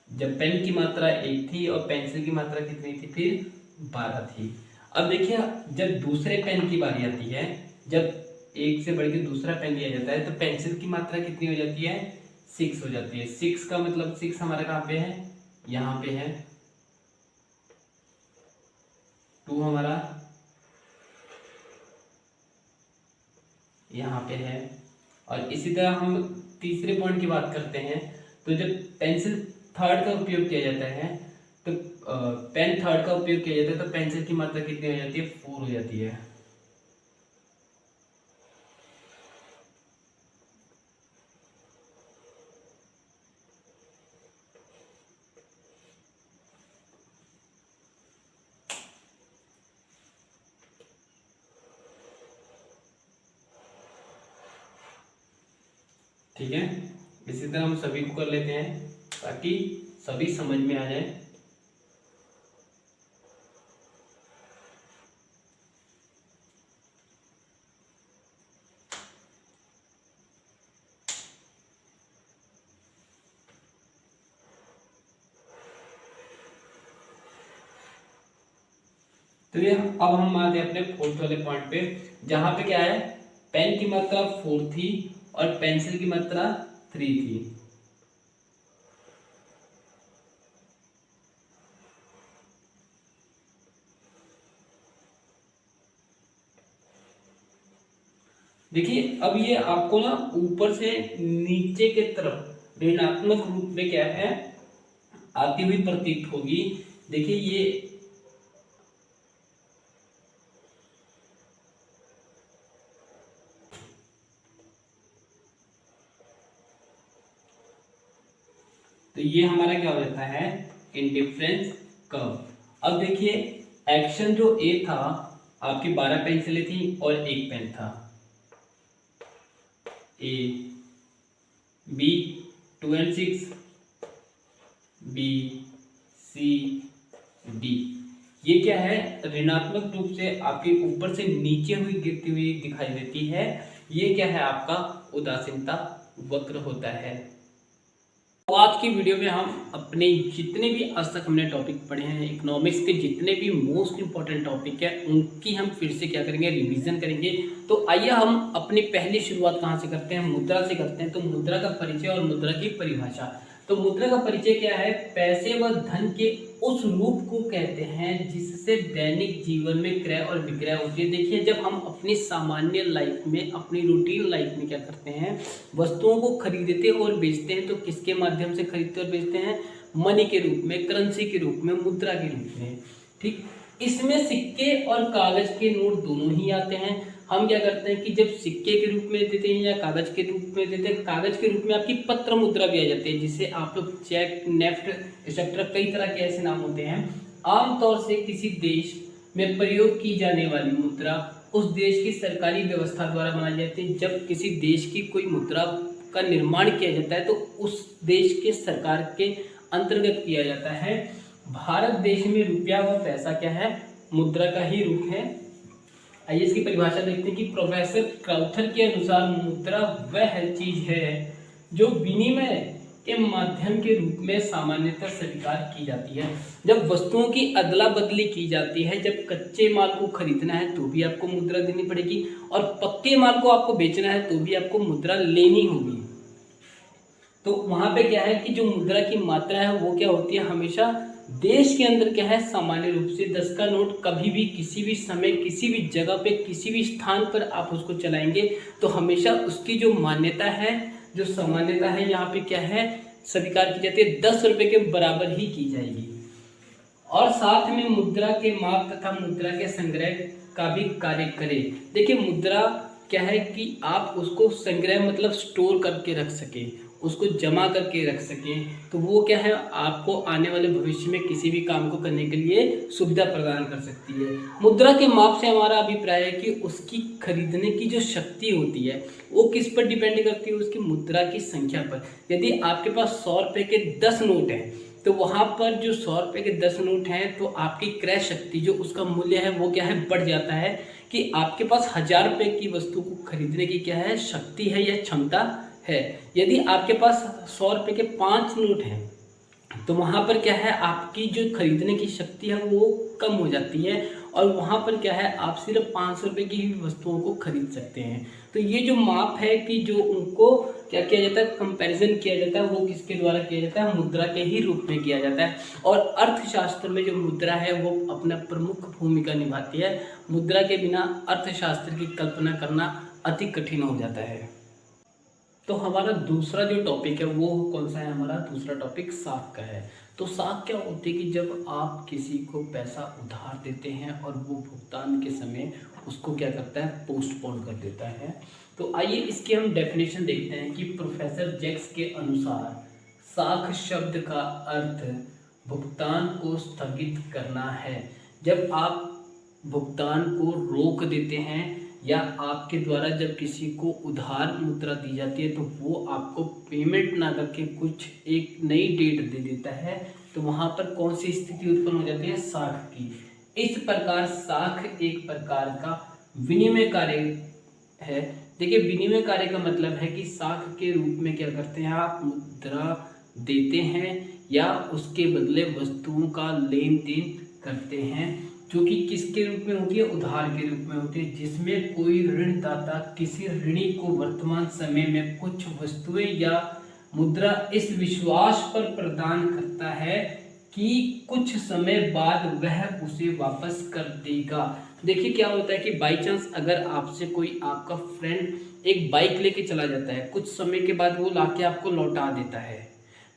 जब पेन की मात्रा 1 थी और पेंसिल की मात्रा कितनी थी, फिर 12 थी। अब देखिए जब दूसरे पेन की बारी आती है, जब 1 से बढ़ के दूसरा पेन लिया जाता है तो पेंसिल की मात्रा कितनी हो जाती है, 6 हो जाती है। 6 का मतलब 6 हमारा कहाँ पे है, यहाँ पे है। 2 हमारा यहाँ पे है। और इसी तरह हम तीसरे पॉइंट की बात करते हैं, तो जब पेंसिल थर्ड का उपयोग किया जाता है तो पेन थर्ड का उपयोग किया जाता है तो पेंसिल की मात्रा कितनी हो जाती है, 4 हो जाती है। ठीक है, इसी तरह हम सभी को कर लेते हैं ताकि सभी समझ में आ जाए। तो ये अब हम आते हैं अपने फोर्थ वाले पॉइंट पे, जहां पे क्या है, पेन की मात्रा 4 थी और पेंसिल की मात्रा 3 थी। देखिए अब ये आपको ना ऊपर से नीचे के तरफ ऋणात्मक रूप में क्या है आती हुई प्रतीत होगी। देखिए ये तो ये हमारा क्या हो जाता है, इंडिफरेंस कर्व। अब देखिए एक्शन जो ए था, आपकी 12 पेंसिलें थी और एक पेन था, A B 2 and 6, B C D, ये क्या है, ऋणात्मक रूप से आपके ऊपर से नीचे हुई गिरती हुई दिखाई देती है। ये क्या है, आपका उदासीनता वक्र होता है। तो आज की वीडियो में हम अपने जितने भी आज तक हमने टॉपिक पढ़े हैं, इकोनॉमिक्स के जितने भी मोस्ट इंपॉर्टेंट टॉपिक है उनकी हम फिर से क्या करेंगे, रिवीजन करेंगे। तो आइए हम अपनी पहली शुरुआत कहाँ से करते हैं, मुद्रा से करते हैं। तो मुद्रा का परिचय और मुद्रा की परिभाषा। तो मुद्रा का परिचय क्या है, पैसे व धन के उस रूप को कहते हैं जिससे दैनिक जीवन में क्रय और विक्रय होती है। देखिए जब हम अपनी सामान्य लाइफ में, अपनी रूटीन लाइफ में क्या करते हैं, वस्तुओं को खरीदते और बेचते हैं, तो किसके माध्यम से खरीदते और बेचते हैं, मनी के रूप में, करेंसी के रूप में, मुद्रा के रूप में। ठीक, इसमें सिक्के और कागज के नोट दोनों ही आते हैं। हम क्या करते हैं कि जब सिक्के के रूप में देते हैं या कागज के रूप में देते हैं, कागज के रूप में आपकी पत्र मुद्रा भी आ जाती है, जिसे आप लोग चेक, नेफ्ट, एक्सेट्रा कई तरह के ऐसे नाम होते हैं। आमतौर से किसी देश में प्रयोग की जाने वाली मुद्रा उस देश की सरकारी व्यवस्था द्वारा बनाई जाती है। जब किसी देश की कोई मुद्रा का निर्माण किया जाता है तो उस देश के सरकार के अंतर्गत किया जाता है। भारत देश में रुपया व पैसा क्या है, मुद्रा का ही रूप है। आइए इसकी परिभाषा देखते हैं कि प्रोफेसर क्राउथर के अनुसार मुद्रा वह चीज है जो विनिमय के माध्यम के रूप में सामान्यतः स्वीकार की जाती है। जब वस्तुओं की अदला बदली की जाती है, जब कच्चे माल को खरीदना है तो भी आपको मुद्रा देनी पड़ेगी, और पक्के माल को आपको बेचना है तो भी आपको मुद्रा लेनी होगी। तो वहां पे क्या है कि जो मुद्रा की मात्रा है वो क्या होती है, हमेशा देश के अंदर क्या है, सामान्य रूप से 10 का नोट कभी भी किसी भी समय किसी भी जगह पे किसी भी स्थान पर आप उसको चलाएंगे तो हमेशा उसकी जो मान्यता है, जो सामान्यता है, यहाँ पे क्या है, स्वीकार की जाती है, 10 रुपए के बराबर ही की जाएगी। और साथ में मुद्रा के माप तथा मुद्रा के संग्रह का भी कार्य करे। देखिए मुद्रा क्या है कि आप उसको संग्रह मतलब स्टोर करके रख सके, उसको जमा करके रख सकें, तो वो क्या है, आपको आने वाले भविष्य में किसी भी काम को करने के लिए सुविधा प्रदान कर सकती है। मुद्रा के माप से हमारा अभिप्राय है कि उसकी खरीदने की जो शक्ति होती है वो किस पर डिपेंड करती है, उसकी मुद्रा की संख्या पर। यदि आपके पास 100 रुपये के 10 नोट हैं तो वहाँ पर जो 100 रुपये के 10 नोट हैं तो आपकी क्रय शक्ति, जो उसका मूल्य है वो क्या है, बढ़ जाता है कि आपके पास 1000 रुपये की वस्तु को खरीदने की क्या है, शक्ति है या क्षमता है। यदि आपके पास 100 रुपये के 5 नोट हैं तो वहाँ पर क्या है, आपकी जो खरीदने की शक्ति है वो कम हो जाती है, और वहाँ पर क्या है, आप सिर्फ 500 रुपये की ही वस्तुओं को खरीद सकते हैं। तो ये जो माप है कि जो उनको क्या किया जाता है, कंपैरिजन किया जाता है, वो किसके द्वारा किया जाता है, मुद्रा के ही रूप में किया जाता है। और अर्थशास्त्र में जो मुद्रा है वो अपना प्रमुख भूमिका निभाती है। मुद्रा के बिना अर्थशास्त्र की कल्पना करना अति कठिन हो जाता है। तो हमारा दूसरा जो टॉपिक है वो कौन सा है, हमारा दूसरा टॉपिक साख का है। तो साख क्या होती है कि जब आप किसी को पैसा उधार देते हैं और वो भुगतान के समय उसको क्या करता है, पोस्टपोन कर देता है। तो आइए इसकी हम डेफिनेशन देखते हैं कि प्रोफेसर जैक्स के अनुसार साख शब्द का अर्थ भुगतान को स्थगित करना है। जब आप भुगतान को रोक देते हैं या आपके द्वारा जब किसी को उधार मुद्रा दी जाती है तो वो आपको पेमेंट ना करके कुछ एक नई डेट दे देता है, तो वहाँ पर कौन सी स्थिति उत्पन्न हो जाती है, साख की। इस प्रकार साख एक प्रकार का विनिमय कार्य है। देखिए विनिमय कार्य का मतलब है कि साख के रूप में क्या करते हैं, आप मुद्रा देते हैं या उसके बदले वस्तुओं का लेन देन करते हैं, जो कि किसके रूप में होती है, उधार के रूप में होती है, जिसमें कोई ऋणदाता किसी ऋणी को वर्तमान समय में कुछ वस्तुएं या मुद्रा इस विश्वास पर प्रदान करता है कि कुछ समय बाद वह उसे वापस कर देगा। देखिए क्या होता है कि बाई चांस अगर आपसे कोई आपका फ्रेंड एक बाइक लेके चला जाता है, कुछ समय के बाद वो लाके आपको लौटा देता है,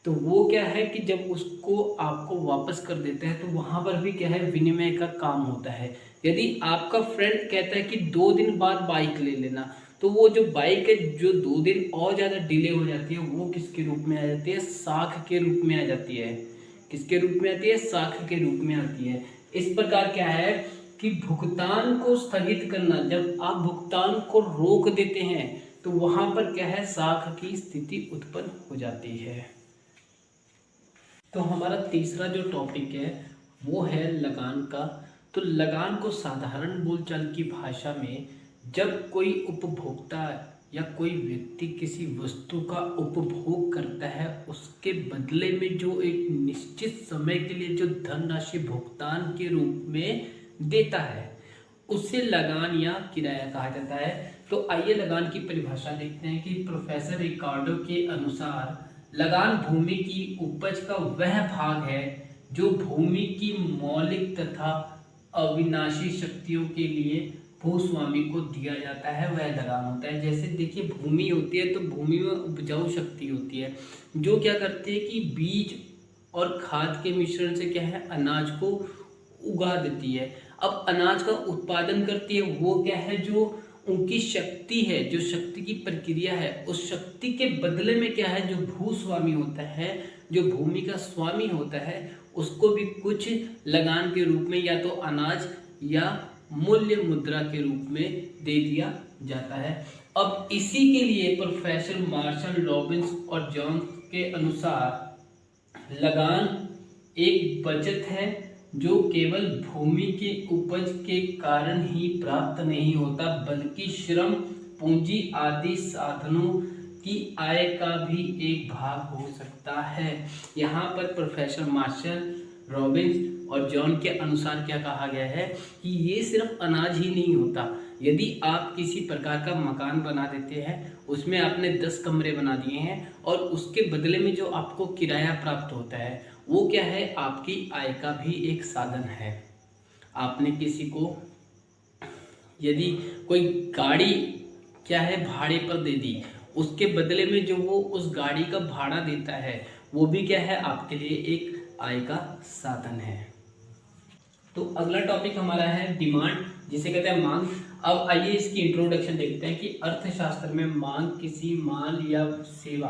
तो वो क्या है कि जब उसको आपको वापस कर देते हैं तो वहाँ पर भी क्या है, विनिमय का काम होता है। यदि आपका फ्रेंड कहता है कि 2 दिन बाद बाइक ले लेना, तो वो जो बाइक है जो 2 दिन और ज़्यादा डिले हो जाती है वो किसके रूप में आ जाती है, साख के रूप में आ जाती है। किसके रूप में आती है, साख के रूप में आती है। इस प्रकार क्या है कि भुगतान को स्थगित करना, जब आप भुगतान को रोक देते हैं तो वहाँ पर क्या है, साख की स्थिति उत्पन्न हो जाती है। तो हमारा तीसरा जो टॉपिक है वो है लगान का। तो लगान को साधारण बोलचाल की भाषा में जब कोई उपभोक्ता या कोई व्यक्ति किसी वस्तु का उपभोग करता है, उसके बदले में जो एक निश्चित समय के लिए जो धनराशि भुगतान के रूप में देता है, उसे लगान या किराया कहा जाता है। तो आइए लगान की परिभाषा देखते हैं कि प्रोफेसर रिकार्डो के अनुसार लगान भूमि की उपज का वह भाग है जो भूमि की मौलिक तथा अविनाशी शक्तियों के लिए भूस्वामी को दिया जाता है, वह लगान होता है। जैसे देखिए भूमि होती है तो भूमि में उपजाऊ शक्ति होती है जो क्या करती है कि बीज और खाद के मिश्रण से क्या है, अनाज को उगा देती है। अब अनाज का उत्पादन करती है वो क्या है, जो उनकी शक्ति है, जो शक्ति की प्रक्रिया है, उस शक्ति के बदले में क्या है, जो भूस्वामी होता है, जो भूमि का स्वामी होता है, उसको भी कुछ लगान के रूप में या तो अनाज या मूल्य मुद्रा के रूप में दे दिया जाता है। अब इसी के लिए प्रोफेसर मार्शल रॉबिन्स और जॉन्स के अनुसार लगान एक बचत है जो केवल भूमि के उपज के कारण ही प्राप्त नहीं होता, बल्कि श्रम, पूंजी आदि साधनों कि आय का भी एक भाग हो सकता है। यहाँ पर प्रोफेसर मार्शल, रॉबिन्स और जॉन के अनुसार क्या कहा गया है कि ये सिर्फ अनाज ही नहीं होता। यदि आप किसी प्रकार का मकान बना देते हैं, उसमें आपने 10 कमरे बना दिए हैं और उसके बदले में जो आपको किराया प्राप्त होता है वो क्या है, आपकी आय का भी एक साधन है। आपने किसी को यदि कोई गाड़ी क्या है भाड़े पर दे दी, उसके बदले में जो वो उस गाड़ी का भाड़ा देता है वो भी क्या है, आपके लिए एक आय का साधन है। तो अगला टॉपिक हमारा है डिमांड, जिसे कहते हैं मांग। अब आइए इसकी इंट्रोडक्शन देखते हैं कि अर्थशास्त्र में मांग किसी माल या सेवा,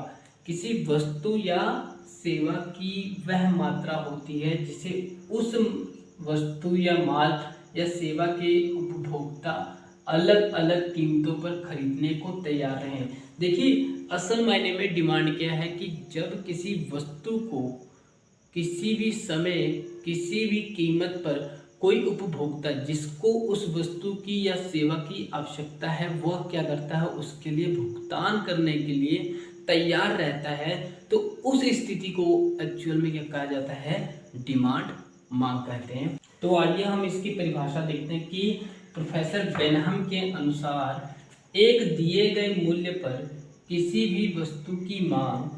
किसी वस्तु या सेवा की वह मात्रा होती है जिसे उस वस्तु या माल या सेवा के उपभोक्ता अलग अलग कीमतों पर खरीदने को तैयार हैं। देखिए असल मायने में डिमांड क्या है कि जब किसी वस्तु को किसी भी समय किसी भी कीमत पर कोई उपभोक्ता जिसको उस वस्तु की या सेवा की आवश्यकता है वह क्या करता है, उसके लिए भुगतान करने के लिए तैयार रहता है, तो उस स्थिति को एक्चुअल में क्या कहा जाता है, डिमांड, मांग कहते हैं। तो आइए हम इसकी परिभाषा देखते हैं कि प्रोफेसर बेनहम के अनुसार एक दिए गए मूल्य पर किसी भी वस्तु की मांग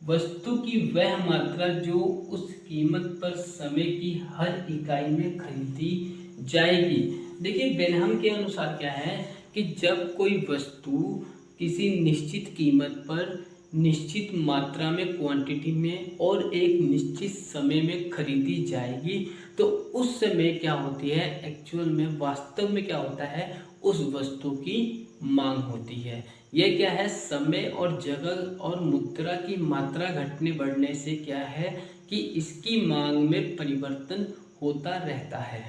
वस्तु की वह मात्रा जो उस कीमत पर समय की हर इकाई में खरीदी जाएगी। देखिए बेनहम के अनुसार क्या है कि जब कोई वस्तु किसी निश्चित कीमत पर निश्चित मात्रा में क्वांटिटी में और एक निश्चित समय में खरीदी जाएगी, तो उस समय क्या होती है, एक्चुअल में वास्तव में क्या होता है, उस वस्तु की मांग होती है। यह क्या है, समय और जगह और मुद्रा की मात्रा घटने बढ़ने से क्या है कि इसकी मांग में परिवर्तन होता रहता है।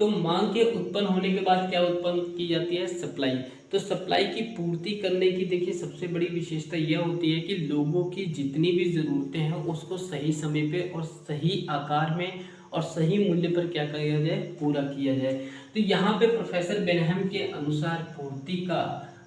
तो मांग के उत्पन्न होने के बाद क्या उत्पन्न की जाती है, सप्लाई। तो सप्लाई की पूर्ति करने की देखिए सबसे बड़ी विशेषता यह होती है कि लोगों की जितनी भी ज़रूरतें हैं उसको सही समय पे और सही आकार में और सही मूल्य पर क्या किया जाए, पूरा किया जाए। तो यहाँ पे प्रोफेसर बेनहम के अनुसार पूर्ति का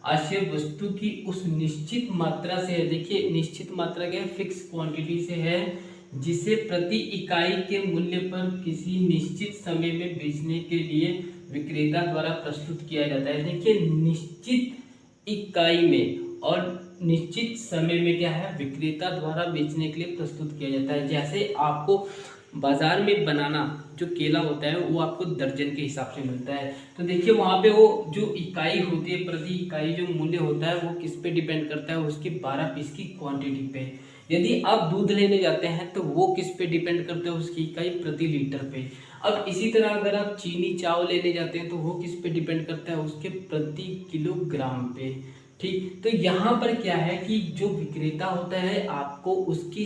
आशय वस्तु की उस निश्चित मात्रा से है। देखिए निश्चित मात्रा क्या है, फिक्स क्वांटिटी से है, जिसे प्रति इकाई के मूल्य पर किसी निश्चित समय में बेचने के लिए विक्रेता द्वारा प्रस्तुत किया जाता है। देखिए निश्चित इकाई में और निश्चित समय में क्या है, विक्रेता द्वारा बेचने के लिए प्रस्तुत किया जाता है। जैसे आपको बाजार में बनाना जो केला होता है वो आपको दर्जन के हिसाब से मिलता है, तो देखिए वहाँ पे वो जो इकाई होती है, प्रति इकाई जो मूल्य होता है वो किस पे डिपेंड करता है, उसकी 12 पीस की क्वांटिटी पे। यदि आप दूध लेने जाते हैं तो वो किस पे डिपेंड करता है, उसकी इकाई प्रति लीटर पे। अब इसी तरह अगर आप चीनी चावल लेने जाते हैं तो वो किस पे डिपेंड करता है, उसके प्रति किलोग्राम पे। ठीक, तो यहाँ पर क्या है कि जो विक्रेता होता है आपको उसकी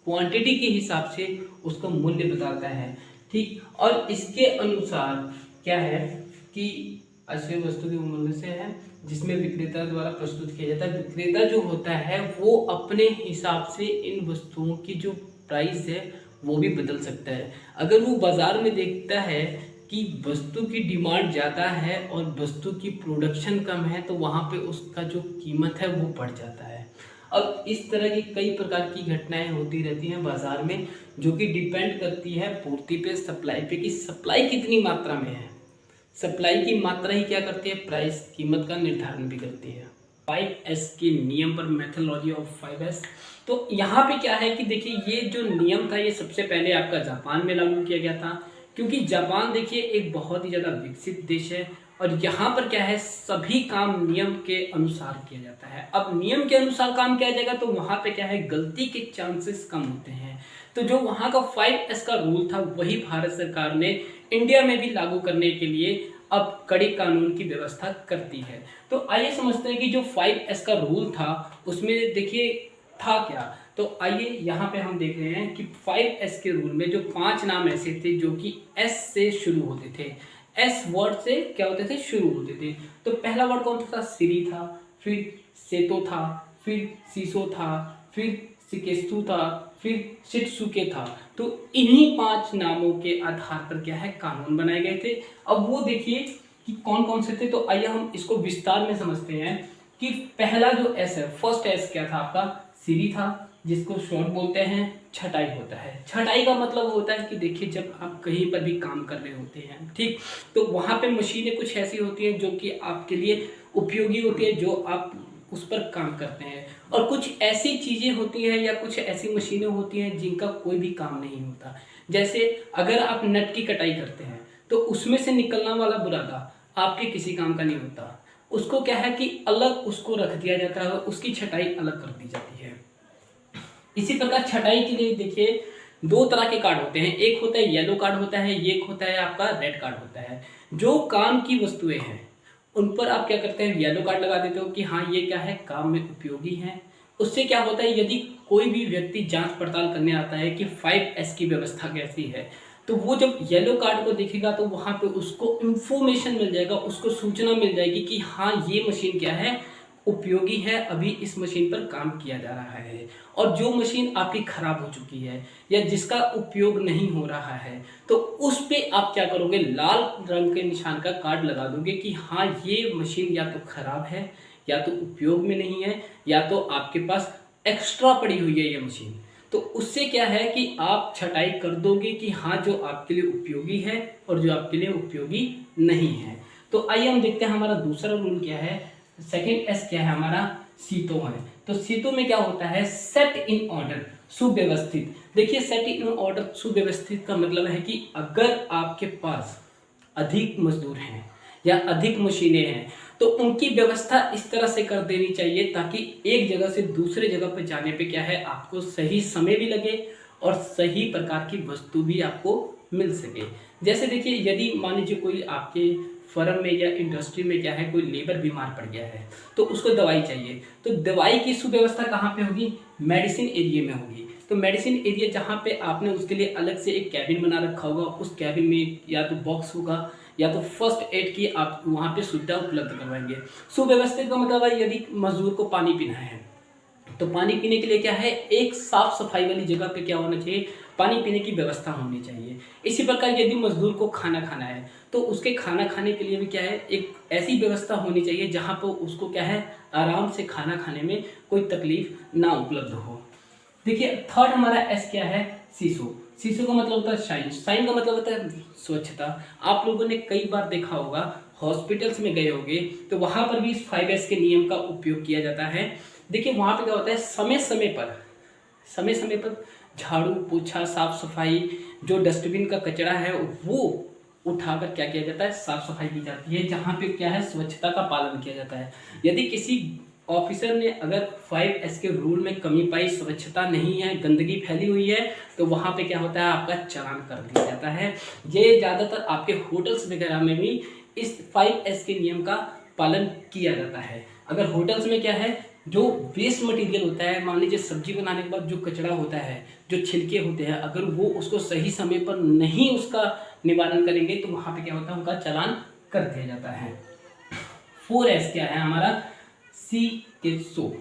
क्वांटिटी के हिसाब से उसका मूल्य बताता है। ठीक, और इसके अनुसार क्या है कि अक्षय वस्तु के मूल्य से है जिसमें विक्रेता द्वारा प्रस्तुत किया जाता है। विक्रेता जो होता है वो अपने हिसाब से इन वस्तुओं की जो प्राइस है वो भी बदल सकता है। अगर वो बाजार में देखता है कि वस्तु की डिमांड ज़्यादा है और वस्तु की प्रोडक्शन कम है तो वहाँ पे उसका जो कीमत है वो बढ़ जाता है। अब इस तरह की कई प्रकार की घटनाएं होती रहती हैं बाजार में, जो कि डिपेंड करती है पूर्ति पे, सप्लाई पे, कि सप्लाई कितनी मात्रा में है। सप्लाई की मात्रा ही क्या करती है, प्राइस, कीमत का निर्धारण भी करती है। 5S के नियम पर, मेथोडोलॉजी ऑफ 5S। तो यहाँ पे क्या है कि देखिए ये जो नियम था ये सबसे पहले आपका जापान में लागू किया गया था, क्योंकि जापान देखिए एक बहुत ही ज़्यादा विकसित देश है और यहाँ पर क्या है, सभी काम नियम के अनुसार किया जाता है। अब नियम के अनुसार काम किया जाएगा तो वहाँ पे क्या है, गलती के चांसेस कम होते हैं। तो जो वहाँ का 5S का रूल था वही भारत सरकार ने इंडिया में भी लागू करने के लिए अब कड़ी कानून की व्यवस्था करती है। तो आइए समझते हैं कि जो 5S का रूल था उसमें देखिए था क्या। तो आइए यहाँ पे हम देख रहे हैं कि 5S के रूल में जो 5 नाम ऐसे थे जो कि S से शुरू होते थे, S वर्ड से क्या होते थे, शुरू होते थे। तो पहला वर्ड कौन था, सिरी था, फिर सेतो था, फिर सीसो था, फिर सिकेस्तु था, फिर शिटसुके था। तो इन्हीं 5 नामों के आधार पर क्या है, कानून बनाए गए थे। अब वो देखिए कि कौन कौन से थे। तो आइए हम इसको विस्तार में समझते हैं कि पहला जो एस है, फर्स्ट एस क्या था आपका, सीढ़ी था, जिसको शॉर्ट बोलते हैं, छटाई होता है। छटाई का मतलब होता है कि देखिए जब आप कहीं पर भी काम कर रहे होते हैं, ठीक, तो वहाँ पे मशीनें कुछ ऐसी होती हैं जो कि आपके लिए उपयोगी होती है, जो आप उस पर काम करते हैं, और कुछ ऐसी चीज़ें होती हैं या कुछ ऐसी मशीनें होती हैं जिनका कोई भी काम नहीं होता। जैसे अगर आप नट की कटाई करते हैं तो उसमें से निकलना वाला बुरादा आपके किसी काम का नहीं होता, उसको क्या है कि अलग उसको रख दिया जाता है, उसकी छटाई अलग कर दी जाती है। इसी प्रकार छटाई के लिए देखिए दो तरह के कार्ड होते हैं, एक होता है येलो कार्ड होता है, एक होता है आपका रेड कार्ड होता है। जो काम की वस्तुएं हैं उन पर आप क्या करते हैं, येलो कार्ड लगा देते हो कि हाँ ये क्या है, काम में उपयोगी है। उससे क्या होता है, यदि कोई भी व्यक्ति जांच पड़ताल करने आता है कि 5S की व्यवस्था कैसी है, तो वो जब येलो कार्ड को देखेगा तो वहाँ पे उसको इंफॉर्मेशन मिल जाएगा, उसको सूचना मिल जाएगी कि हाँ ये मशीन क्या है, उपयोगी है, अभी इस मशीन पर काम किया जा रहा है। और जो मशीन आपकी खराब हो चुकी है या जिसका उपयोग नहीं हो रहा है, तो उस पे आप क्या करोगे, लाल रंग के निशान का कार्ड लगा दोगे कि हाँ ये मशीन या तो खराब है, या तो उपयोग में नहीं है, या तो आपके पास एक्स्ट्रा पड़ी हुई है ये मशीन। तो उससे क्या है कि आप छटाई कर दोगे कि हाँ जो आपके लिए उपयोगी है और जो आपके लिए उपयोगी नहीं है। तो आइए हम देखते हैं हमारा दूसरा रूल क्या है। सेकेंड एस क्या है हमारा, सीतो है। तो सीतो में क्या होता है, सेट इन ऑर्डर, सुव्यवस्थित। देखिए सेट इन ऑर्डर सुव्यवस्थित का मतलब है कि अगर आपके पास अधिक मजदूर हैं या अधिक मशीनें हैं तो उनकी व्यवस्था इस तरह से कर देनी चाहिए ताकि एक जगह से दूसरे जगह पर जाने पे क्या है, आपको सही समय भी लगे और सही प्रकार की वस्तु भी आपको मिल सके। जैसे देखिए यदि मान लीजिए कोई आपके फर्म में या इंडस्ट्री में क्या है, कोई लेबर बीमार पड़ गया है तो उसको दवाई चाहिए, तो दवाई की सुव्यवस्था कहाँ पे होगी, मेडिसिन एरिया में होगी। तो मेडिसिन एरिया जहाँ पे आपने उसके लिए अलग से एक कैबिन बना रखा होगा, उस कैबिन में या तो बॉक्स होगा या तो फर्स्ट एड की आप वहाँ पे सुविधा उपलब्ध करवाएंगे। सुव्यवस्थित का मतलब है यदि मजदूर को पानी पीना है तो पानी पीने के लिए क्या है, एक साफ सफाई वाली जगह पे क्या होना चाहिए, पानी पीने की व्यवस्था होनी चाहिए। इसी प्रकार यदि मजदूर को खाना खाना है तो उसके खाना खाने के लिए भी क्या है, एक ऐसी व्यवस्था होनी चाहिए जहाँ पर उसको क्या है, आराम से खाना खाने में कोई तकलीफ ना उपलब्ध हो। देखिए थर्ड हमारा एस क्या है, सीसो। सीसो का मतलब होता है शाइन, शाइन का मतलब होता है स्वच्छता। आप लोगों ने कई बार देखा होगा, हॉस्पिटल्स में गए होंगे तो वहाँ पर भी इस 5S के नियम का उपयोग किया जाता है। देखिए वहाँ पे क्या होता है, समय समय पर झाड़ू पोछा साफ सफाई, जो डस्टबिन का कचरा है वो उठाकर क्या किया जाता है, साफ सफाई की जाती है, जहाँ पे क्या है स्वच्छता का पालन किया जाता है। यदि किसी ऑफिसर ने अगर 5S के रूल में कमी पाई, स्वच्छता नहीं है, गंदगी फैली हुई है, तो वहाँ पे क्या होता है, आपका चालान कर दिया जाता है। ये ज़्यादातर आपके होटल्स वगैरह में भी इस 5S के नियम का पालन किया जाता है। अगर होटल्स में क्या है, जो वेस्ट मटेरियल होता है, मान लीजिए सब्जी बनाने के बाद जो कचरा होता है, जो छिलके होते हैं, अगर वो उसको सही समय पर नहीं उसका निवारण करेंगे तो वहाँ पे क्या होता है, उनका चालान कर दिया जाता है। 4S क्या है हमारा, सिकेत्सो।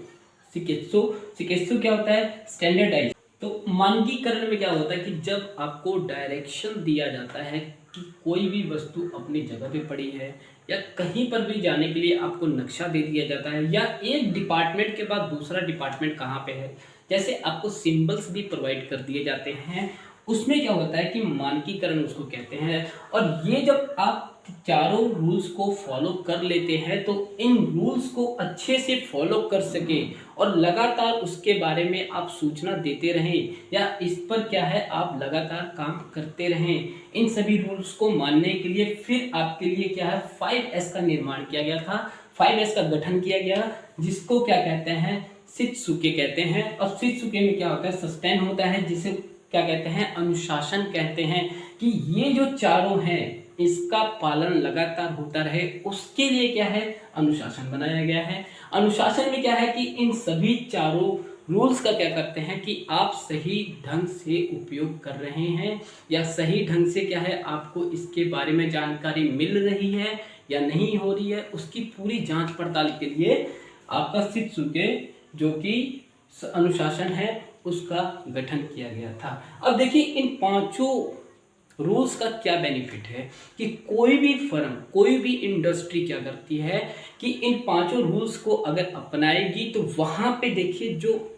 सिकेत्सो क्या होता है, स्टैंडर्डाइज। तो मानकीकरण में क्या होता है कि जब आपको डायरेक्शन दिया जाता है कि कोई भी वस्तु अपनी जगह पे पड़ी है या कहीं पर भी जाने के लिए आपको नक्शा दे दिया जाता है, या एक डिपार्टमेंट के बाद दूसरा डिपार्टमेंट कहाँ पे है, जैसे आपको सिंबल्स भी प्रोवाइड कर दिए जाते हैं, उसमें क्या होता है कि मानकीकरण उसको कहते हैं। और ये जब आप चारों रूल्स को फॉलो कर लेते हैं तो इन रूल्स को अच्छे से फॉलो कर सके और लगातार उसके बारे में आप सूचना देते रहें या इस पर क्या है आप लगातार काम करते रहें, इन सभी रूल्स को मानने के लिए फिर आपके लिए क्या है 5S का निर्माण किया गया था, 5S का गठन किया गया, जिसको क्या कहते हैं, शित्सुके कहते हैं। और शित्सुके में क्या होता है, सस्टेन होता है, जिसे क्या कहते हैं, अनुशासन कहते हैं, कि ये जो चारों हैं इसका पालन लगातार होता रहे, उसके लिए क्या है, अनुशासन बनाया गया है। अनुशासन में क्या है कि इन सभी चारों रूल्स का क्या करते हैं कि आप सही ढंग से उपयोग कर रहे हैं या सही ढंग से क्या है आपको इसके बारे में जानकारी मिल रही है या नहीं हो रही है, उसकी पूरी जांच पड़ताल के लिए आपका शित्सुके जो कि अनुशासन है उसका गठन किया गया था। अब देखिए इन पांचों रूल्स का क्या बेनिफिट है कि कोई भी फर्म, कोई भी इंडस्ट्री क्या करती है कि इन 5 रूल्स को अगर अपनाएगी तो वहाँ पे देखिए जो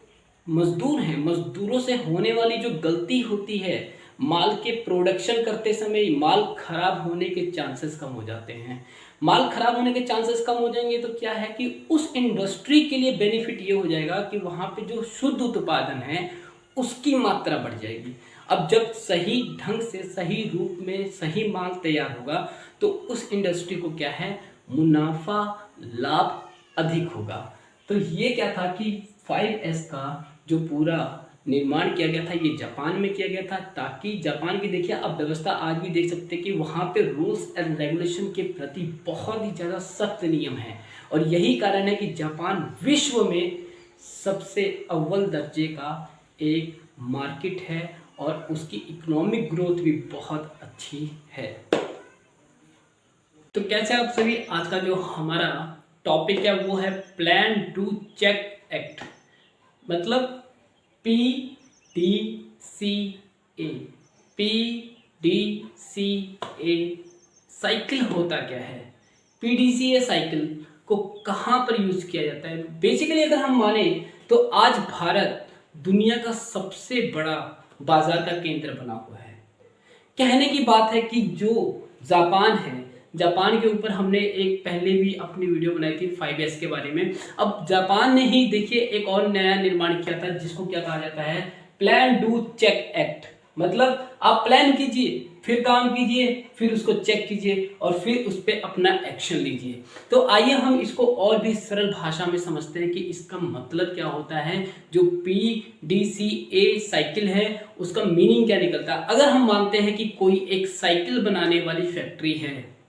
मजदूर हैं, मजदूरों से होने वाली जो गलती होती है, माल के प्रोडक्शन करते समय माल खराब होने के चांसेस कम हो जाते हैं। माल खराब होने के चांसेस कम हो जाएंगे तो क्या है कि उस इंडस्ट्री के लिए बेनिफिट ये हो जाएगा कि वहाँ पे जो शुद्ध उत्पादन है उसकी मात्रा बढ़ जाएगी। अब जब सही ढंग से, सही रूप में सही माल तैयार होगा तो उस इंडस्ट्री को क्या है, मुनाफा लाभ अधिक होगा। तो ये क्या था कि 5S का जो पूरा निर्माण किया गया था ये जापान में किया गया था, ताकि जापान की देखिए आप व्यवस्था आज भी देख सकते हैं कि वहाँ पे रूल्स एंड रेगुलेशन के प्रति बहुत ही ज़्यादा सख्त नियम है। और यही कारण है कि जापान विश्व में सबसे अव्वल दर्जे का एक मार्केट है और उसकी इकोनॉमिक ग्रोथ भी बहुत अच्छी है। तो कैसे आप सभी, आज का जो हमारा टॉपिक है वो है प्लान डू चेक एक्ट, मतलब PDCA। PDCA साइकिल होता क्या है, PDCA साइकिल को कहाँ पर यूज किया जाता है। बेसिकली अगर हम माने तो आज भारत दुनिया का सबसे बड़ा बाजार का केंद्र बना हुआ है। कहने की बात है कि जो जापान है, जापान के ऊपर हमने एक पहले भी अपनी वीडियो बनाई थी 5S के बारे में। अब जापान ने ही देखिए एक और नया निर्माण किया था जिसको क्या कहा जाता है, प्लान डू चेक एक्ट। मतलब आप प्लान कीजिए, फिर काम कीजिए, फिर उसको चेक कीजिए और फिर उस पर अपना एक्शन लीजिए। तो आइए हम इसको और भी सरल भाषा में समझते हैं कि इसका मतलब क्या होता है। जो PDCA साइकिल है उसका मीनिंग क्या निकलता है। अगर हम मानते हैं कि कोई एक साइकिल बनाने वाली फैक्ट्री है,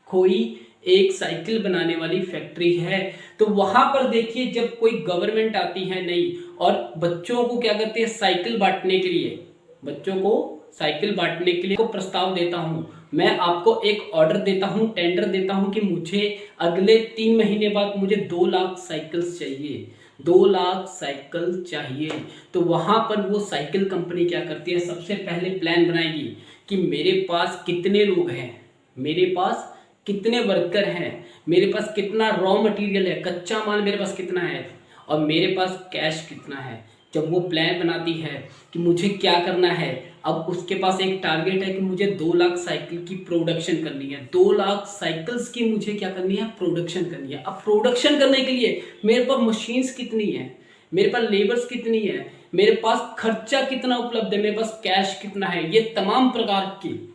कोई एक साइकिल बनाने वाली फैक्ट्री है, तो वहां पर देखिए जब कोई गवर्नमेंट आती है नई और बच्चों को क्या करती है, साइकिल बांटने के लिए, बच्चों को साइकिल बांटने के लिए को प्रस्ताव देता हूं, मैं आपको एक ऑर्डर देता हूं, टेंडर देता हूं कि मुझे अगले 3 महीने बाद मुझे 2 लाख साइकिल्स चाहिए, 2 लाख साइकिल चाहिए। तो वहां पर वो साइकिल कंपनी क्या करती है, सबसे पहले प्लान बनाएगी कि मेरे पास कितने लोग हैं, मेरे पास कितने वर्कर हैं, मेरे पास कितना रॉ मटेरियल है, कच्चा माल मेरे पास कितना है और मेरे पास कैश कितना है। जब वो प्लान बनाती है कि मुझे क्या करना है, अब उसके पास एक टारगेट है कि मुझे 2 लाख साइकिल की प्रोडक्शन करनी है, 2 लाख साइकिल्स की मुझे क्या करनी है, प्रोडक्शन करनी है। अब प्रोडक्शन करने के लिए मेरे पास मशीन्स कितनी है, मेरे पास लेबर्स कितनी है, मेरे पास खर्चा कितना उपलब्ध है, मेरे पास कैश कितना है, ये तमाम प्रकार की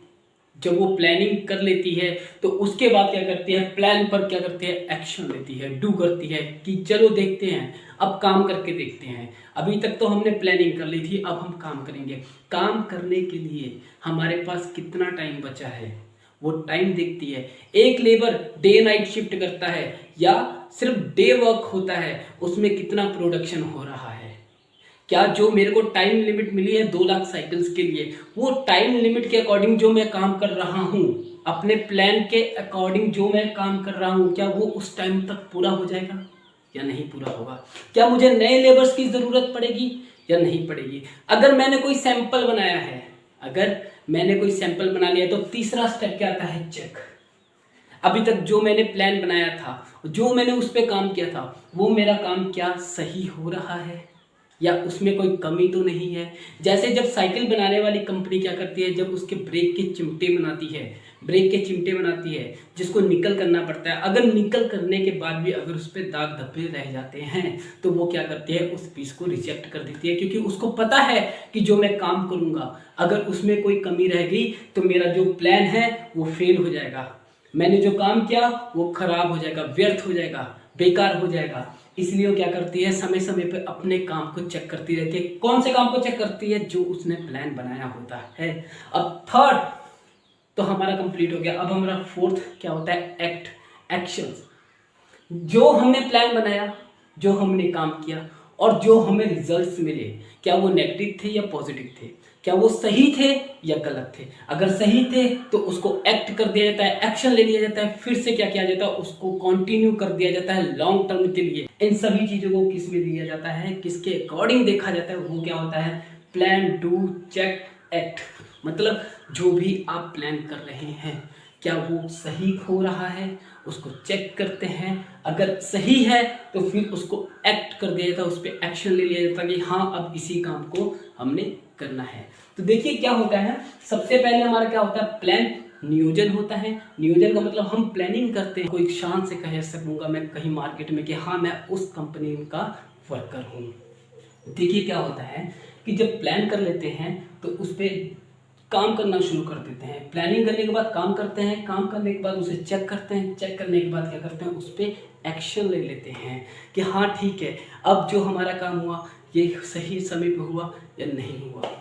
जब वो प्लानिंग कर लेती है तो उसके बाद क्या करती है, प्लान पर क्या करती है, एक्शन लेती है, डू करती है कि चलो देखते हैं, अब काम करके देखते हैं। अभी तक तो हमने प्लानिंग कर ली थी, अब हम काम करेंगे। काम करने के लिए हमारे पास कितना टाइम बचा है, वो टाइम देखती है। एक लेबर डे नाइट शिफ्ट करता है या सिर्फ डे वर्क होता है, उसमें कितना प्रोडक्शन हो रहा है। क्या जो मेरे को टाइम लिमिट मिली है 2 लाख साइकिल्स के लिए, वो टाइम लिमिट के अकॉर्डिंग जो मैं काम कर रहा हूँ, अपने प्लान के अकॉर्डिंग जो मैं काम कर रहा हूँ, क्या वो उस टाइम तक पूरा हो जाएगा या नहीं पूरा होगा। क्या मुझे नए लेबर्स की ज़रूरत पड़ेगी या नहीं पड़ेगी। अगर मैंने कोई सैंपल बनाया है, अगर मैंने कोई सैंपल बना लिया तो तीसरा स्टेप क्या आता है, चेक। अभी तक जो मैंने प्लान बनाया था, जो मैंने उस पर काम किया था, वो मेरा काम क्या सही हो रहा है या उसमें कोई कमी तो नहीं है। जैसे जब साइकिल बनाने वाली कंपनी क्या करती है, जब उसके ब्रेक के चिमटे बनाती है, ब्रेक के चिमटे बनाती है जिसको निकल करना पड़ता है, अगर निकल करने के बाद भी अगर उस पर दाग धब्बे रह जाते हैं तो वो क्या करती है, उस पीस को रिजेक्ट कर देती है, क्योंकि उसको पता है कि जो मैं काम करूँगा अगर उसमें कोई कमी रह गई तो मेरा जो प्लान है वो फेल हो जाएगा, मैंने जो काम किया वो खराब हो जाएगा, व्यर्थ हो जाएगा, बेकार हो जाएगा। इसलिए वो क्या करती है, समय समय पे अपने काम को चेक करती रहती है। कौन से काम को चेक करती है, जो उसने प्लान बनाया होता है। अब थर्ड तो हमारा कंप्लीट हो गया। अब हमारा फोर्थ क्या होता है, एक्ट, एक्शंस। जो हमने प्लान बनाया, जो हमने काम किया और जो हमें रिजल्ट्स मिले, क्या वो नेगेटिव थे या पॉजिटिव थे, क्या वो सही थे या गलत थे। अगर सही थे तो उसको एक्ट कर दिया जाता है, एक्शन ले लिया जाता है, फिर से क्या किया जाता है, उसको कंटिन्यू कर दिया जाता है लॉन्ग टर्म के लिए। इन सभी चीज़ों को किस में दिया जाता है, किसके अकॉर्डिंग देखा जाता है, वो क्या होता है, प्लान डू चेक एक्ट। मतलब जो भी आप प्लान कर रहे हैं क्या वो सही हो रहा है, उसको चेक करते हैं। अगर सही है तो फिर उसको एक्ट कर दिया जाता है, उस पर एक्शन ले लिया जाता है कि हाँ अब इसी काम को हमने करना है। तो देखिए क्या होता है, सबसे पहले हमारा क्या होता है, प्लान नियोजन होता है। नियोजन का मतलब हम प्लानिंग करते हैं। कोई शान से कह सकूंगा मैं कहीं मार्केट में कि हाँ मैं उस कंपनी का वर्कर हूँ। देखिए क्या होता है कि जब प्लान कर लेते हैं तो उस पर काम करना शुरू कर देते हैं। प्लानिंग करने के बाद काम करते हैं, काम करने के बाद उसे चेक करते हैं, चेक करने के बाद क्या करते हैं, उस पर एक्शन ले लेते हैं कि हाँ ठीक है अब जो हमारा काम हुआ ये सही समय पर हुआ या नहीं हुआ।